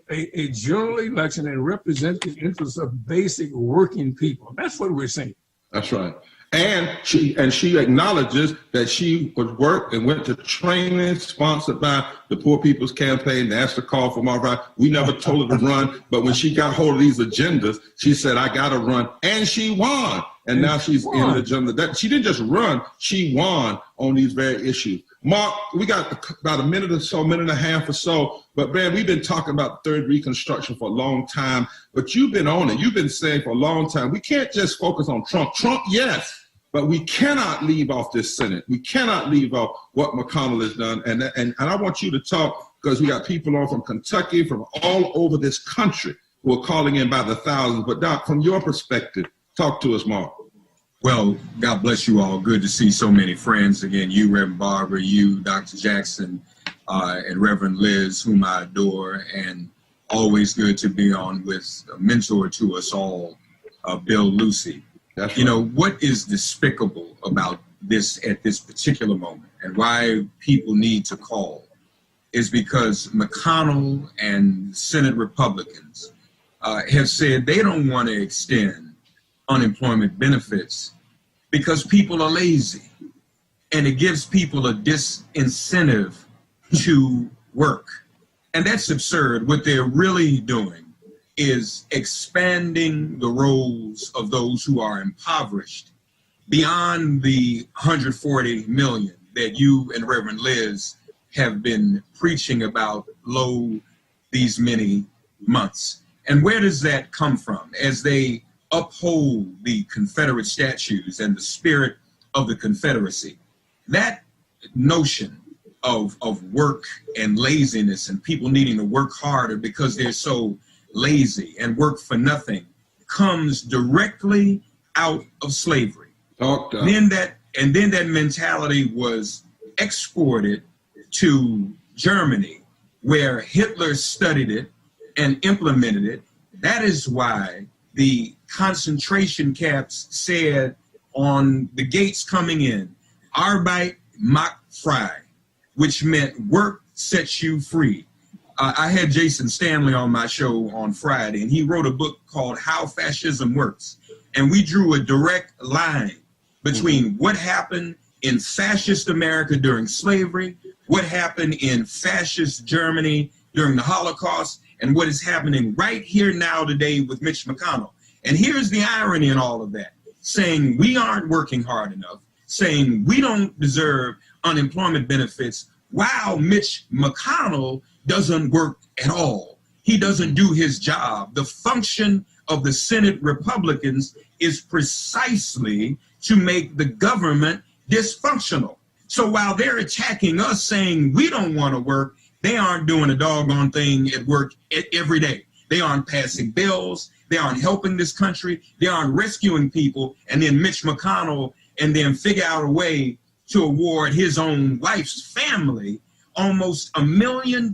a general election and represent the interests of basic working people. That's what we're saying. That's right. And she acknowledges that she would work and went to training sponsored by the Poor People's Campaign, the National Call for More Rights. We never told her to run, but when she got hold of these agendas, she said, I got to run. And she won. And now she's in the agenda. She didn't just run, she won on these very issues. Mark, we got about a minute or so, minute and a half or so. But, man, we've been talking about third Reconstruction for a long time. But you've been on it. You've been saying for a long time, we can't just focus on Trump. Trump, yes. But we cannot leave off this Senate. We cannot leave off what McConnell has done. And I want you to talk, because we got people on from Kentucky, from all over this country who are calling in by the thousands. But, Doc, from your perspective, talk to us, Mark. Well, God bless you all. Good to see so many friends again. You, Reverend Barber, you, Dr. Jackson, and Reverend Liz, whom I adore, and always good to be on with a mentor to us all, Bill Lucy. That's you know, what is despicable about this at this particular moment and why people need to call is because McConnell and Senate Republicans have said they don't want to extend unemployment benefits because people are lazy and it gives people a disincentive to work. And that's absurd. What they're really doing is expanding the roles of those who are impoverished beyond the 140 million that you and Reverend Liz have been preaching about these many months. And where does that come from? As they uphold the Confederate statues and the spirit of the Confederacy, that notion of work and laziness and people needing to work harder because they're so lazy and work for nothing comes directly out of slavery. Then that mentality was exported to Germany, where Hitler studied it and implemented it. That is why the concentration camps said on the gates coming in, Arbeit macht frei, which meant work sets you free. I had Jason Stanley on my show on Friday, and he wrote a book called How Fascism Works. And we drew a direct line between what happened in fascist America during slavery, what happened in fascist Germany during the Holocaust, and what is happening right here now today with Mitch McConnell. And here's the irony in all of that, saying we aren't working hard enough, saying we don't deserve unemployment benefits, while Mitch McConnell doesn't work at all. He doesn't do his job. The function of the Senate Republicans is precisely to make the government dysfunctional. So while they're attacking us saying we don't want to work, they aren't doing a doggone thing at work every day. They aren't passing bills. They aren't helping this country. They aren't rescuing people. And then Mitch McConnell and then figure out a way to award his own wife's family almost $1 million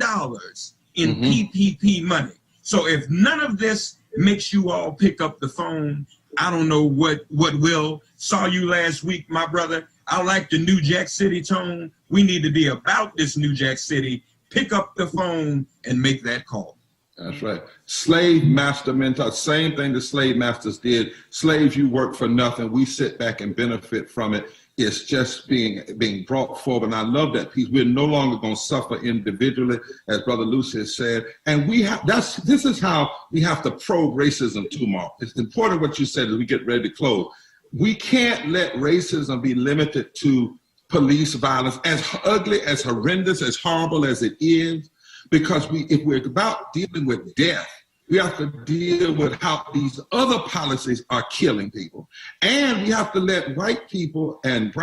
in PPP money. So if none of this makes you all pick up the phone, I don't know what will. Saw you last week, my brother. I like the New Jack City tone. We need to be about this New Jack City. Pick up the phone and make that call. That's right. Slave master mentality, same thing the slave masters did. Slaves, you work for nothing. We sit back and benefit from it. It's just being brought forward. And I love that piece. We're no longer going to suffer individually, as Brother Lucius said. And this is how we have to probe racism too, Mark. It's important what you said as we get ready to close. We can't let racism be limited to police violence, as ugly, as horrendous, as horrible as it is, because if we're about dealing with death, we have to deal with how these other policies are killing people. And we have to let white people and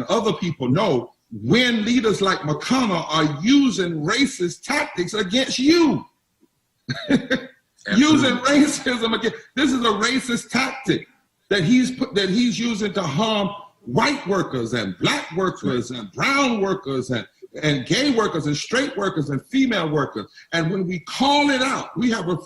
other people know when leaders like McConnell are using racist tactics against you. Using racism against, this is a racist tactic that he's using to harm white workers and black workers and brown workers and gay workers and straight workers and female workers. And when we call it out, we have a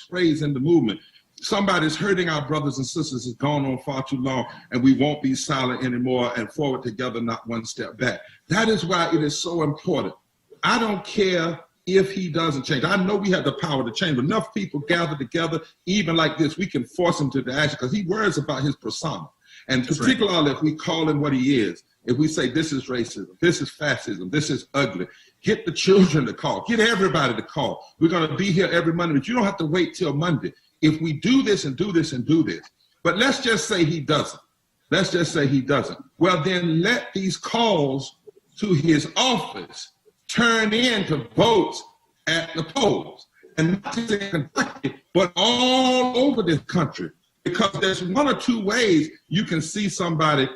phrase in the movement. Somebody's hurting our brothers and sisters. It's gone on far too long, and we won't be silent anymore, and forward together, not one step back. That is why it is so important. I don't care if he doesn't change. I know we have the power to change. Enough people gather together, even like this, we can force him to the action, because he worries about his persona. And particularly if we call him what he is, if we say this is racism, this is fascism, this is ugly, get the children to call, get everybody to call. We're going to be here every Monday, but you don't have to wait till Monday. If we do this and do this and do this, but let's just say he doesn't. Let's just say he doesn't. Well, then let these calls to his office turn into votes at the polls. And not just in Kentucky, but all over this country. Because there's one or two ways you can see somebody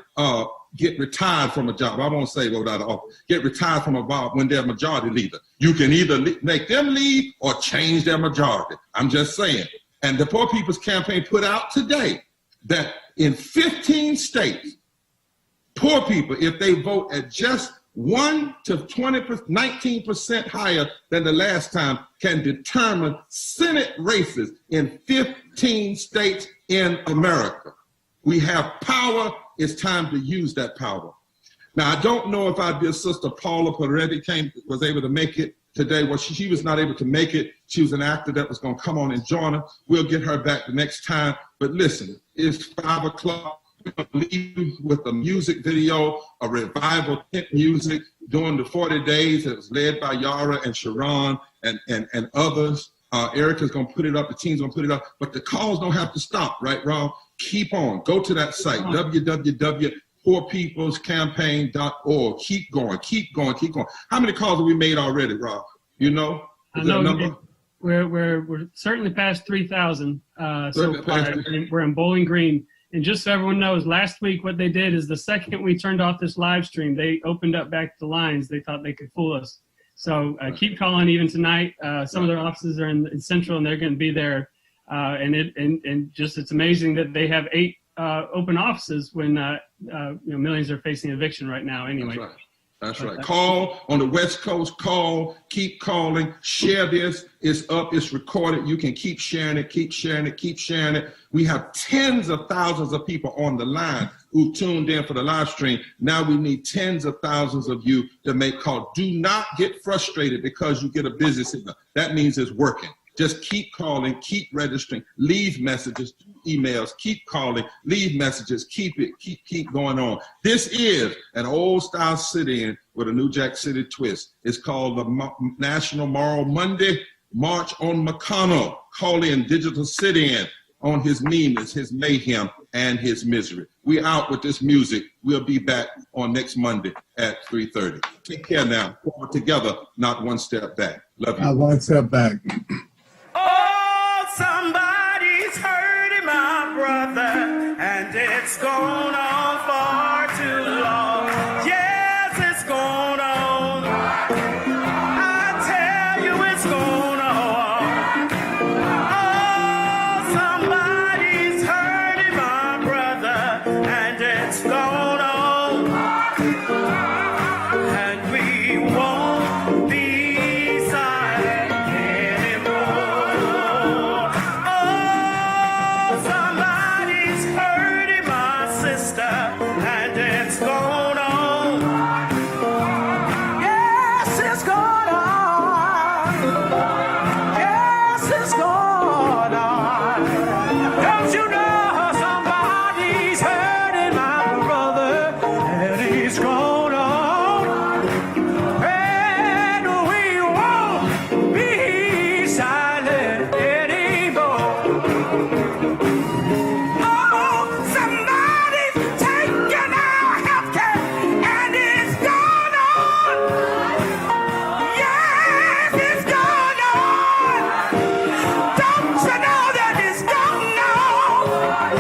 get retired from a job. I won't say go out of office. Get retired from a job when they're a majority leader. You can either make them leave or change their majority. I'm just saying. And the Poor People's Campaign put out today that in 15 states, poor people, if they vote at just 1 to 19% higher than the last time, can determine Senate races in 15 states in America. We have power. It's time to use that power. Now, I don't know if our dear sister Paula Peretti was able to make it today. Well, she was not able to make it. She was an actor that was going to come on and join her. We'll get her back the next time. But listen, it's 5 o'clock. We're going to leave with a music video, a revival tent music during the 40 days. It was led by Yara and Sharon and others. Erica's going to put it up. The team's going to put it up. But the calls don't have to stop, right, Rob? Keep on. Go to that site, www.poorpeoplescampaign.org. Keep going, keep going, keep going. How many calls have we made already, Rob? You know? I know we're certainly past 3,000 so far. We're in Bowling Green. And just so everyone knows, last week what they did is the second we turned off this live stream, they opened up back the lines. They thought they could fool us. So keep calling even tonight. Some of their offices are in Central, and they're going to be there. And just it's amazing that they have 8 open offices when millions are facing eviction right now. Anyway, that's right. Call on the West Coast. Call. Keep calling. Share this. It's up. It's recorded. You can keep sharing it. Keep sharing it. Keep sharing it. We have tens of thousands of people on the line who tuned in for the live stream. Now we need tens of thousands of you to make calls. Do not get frustrated because you get a busy signal. That means it's working. Just keep calling, keep registering, leave messages, emails, keep calling, leave messages, keep going on. This is an old style sit-in with a New Jack City twist. It's called the National Moral Monday March on McConnell. Call in digital sit-in on his meanness, his mayhem, and his misery. We out with this music. We'll be back on next Monday at 3:30. Take care now. Forward together, not one step back. Love you. Not one step back. Oh, somebody's hurting my brother, and it's gone on far too long. Yes, it's gone on. I tell you, it's gone on. Oh, somebody's hurting my brother, and it's gone on. And we won't be silent anymore. Somebody's hurting my sister, and it's going on. Yes, it's going on. Yes, it's going on. Don't you know somebody's hurting my brother, and he's going on. And we won't be silent anymore. Somebody's taking our health care, and it's gone on. Yes, it's gone on. Don't you know that it's gone on?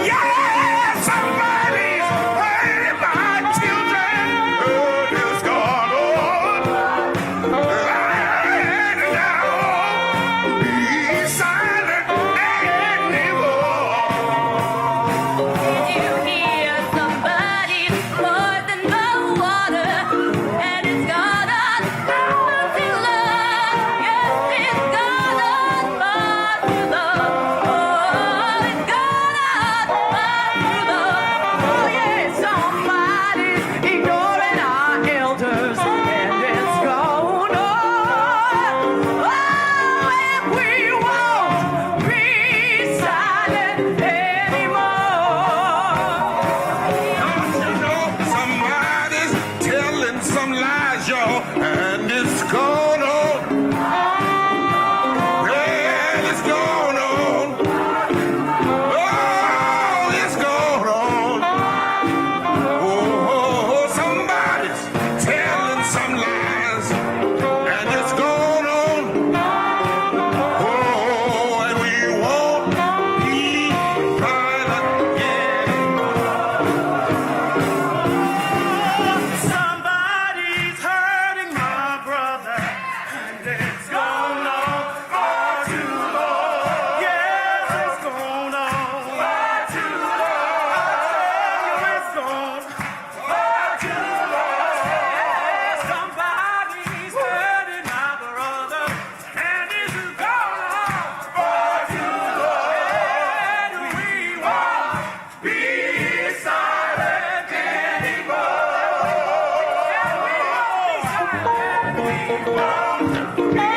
Yes, somebody's hurting my children, and it's gone on. Right now, be silent anymore. Did you hear somebody's more than the water, and it's gone on far too long. Yes, it's gone on far too long. Oh, it's gone on far too long. Oh, yeah, somebody's ignoring our elders, and it's gone on. Oh, and we won't be silent anymore. Somebody's telling some lies, y'all, and it's gone on. Yeah, it's gone on. Oh, it's gone on. Oh, somebody's telling some lies, and it's gone on. Oh, and we won't be silent anymore. Somebody's hurting my brother, and it's gone on far too long. Yes, it's gone on far too long. It's gone far too long. Somebody's hurting my brother, and it's gone on far too long. And we won't be silent anymore. We won't be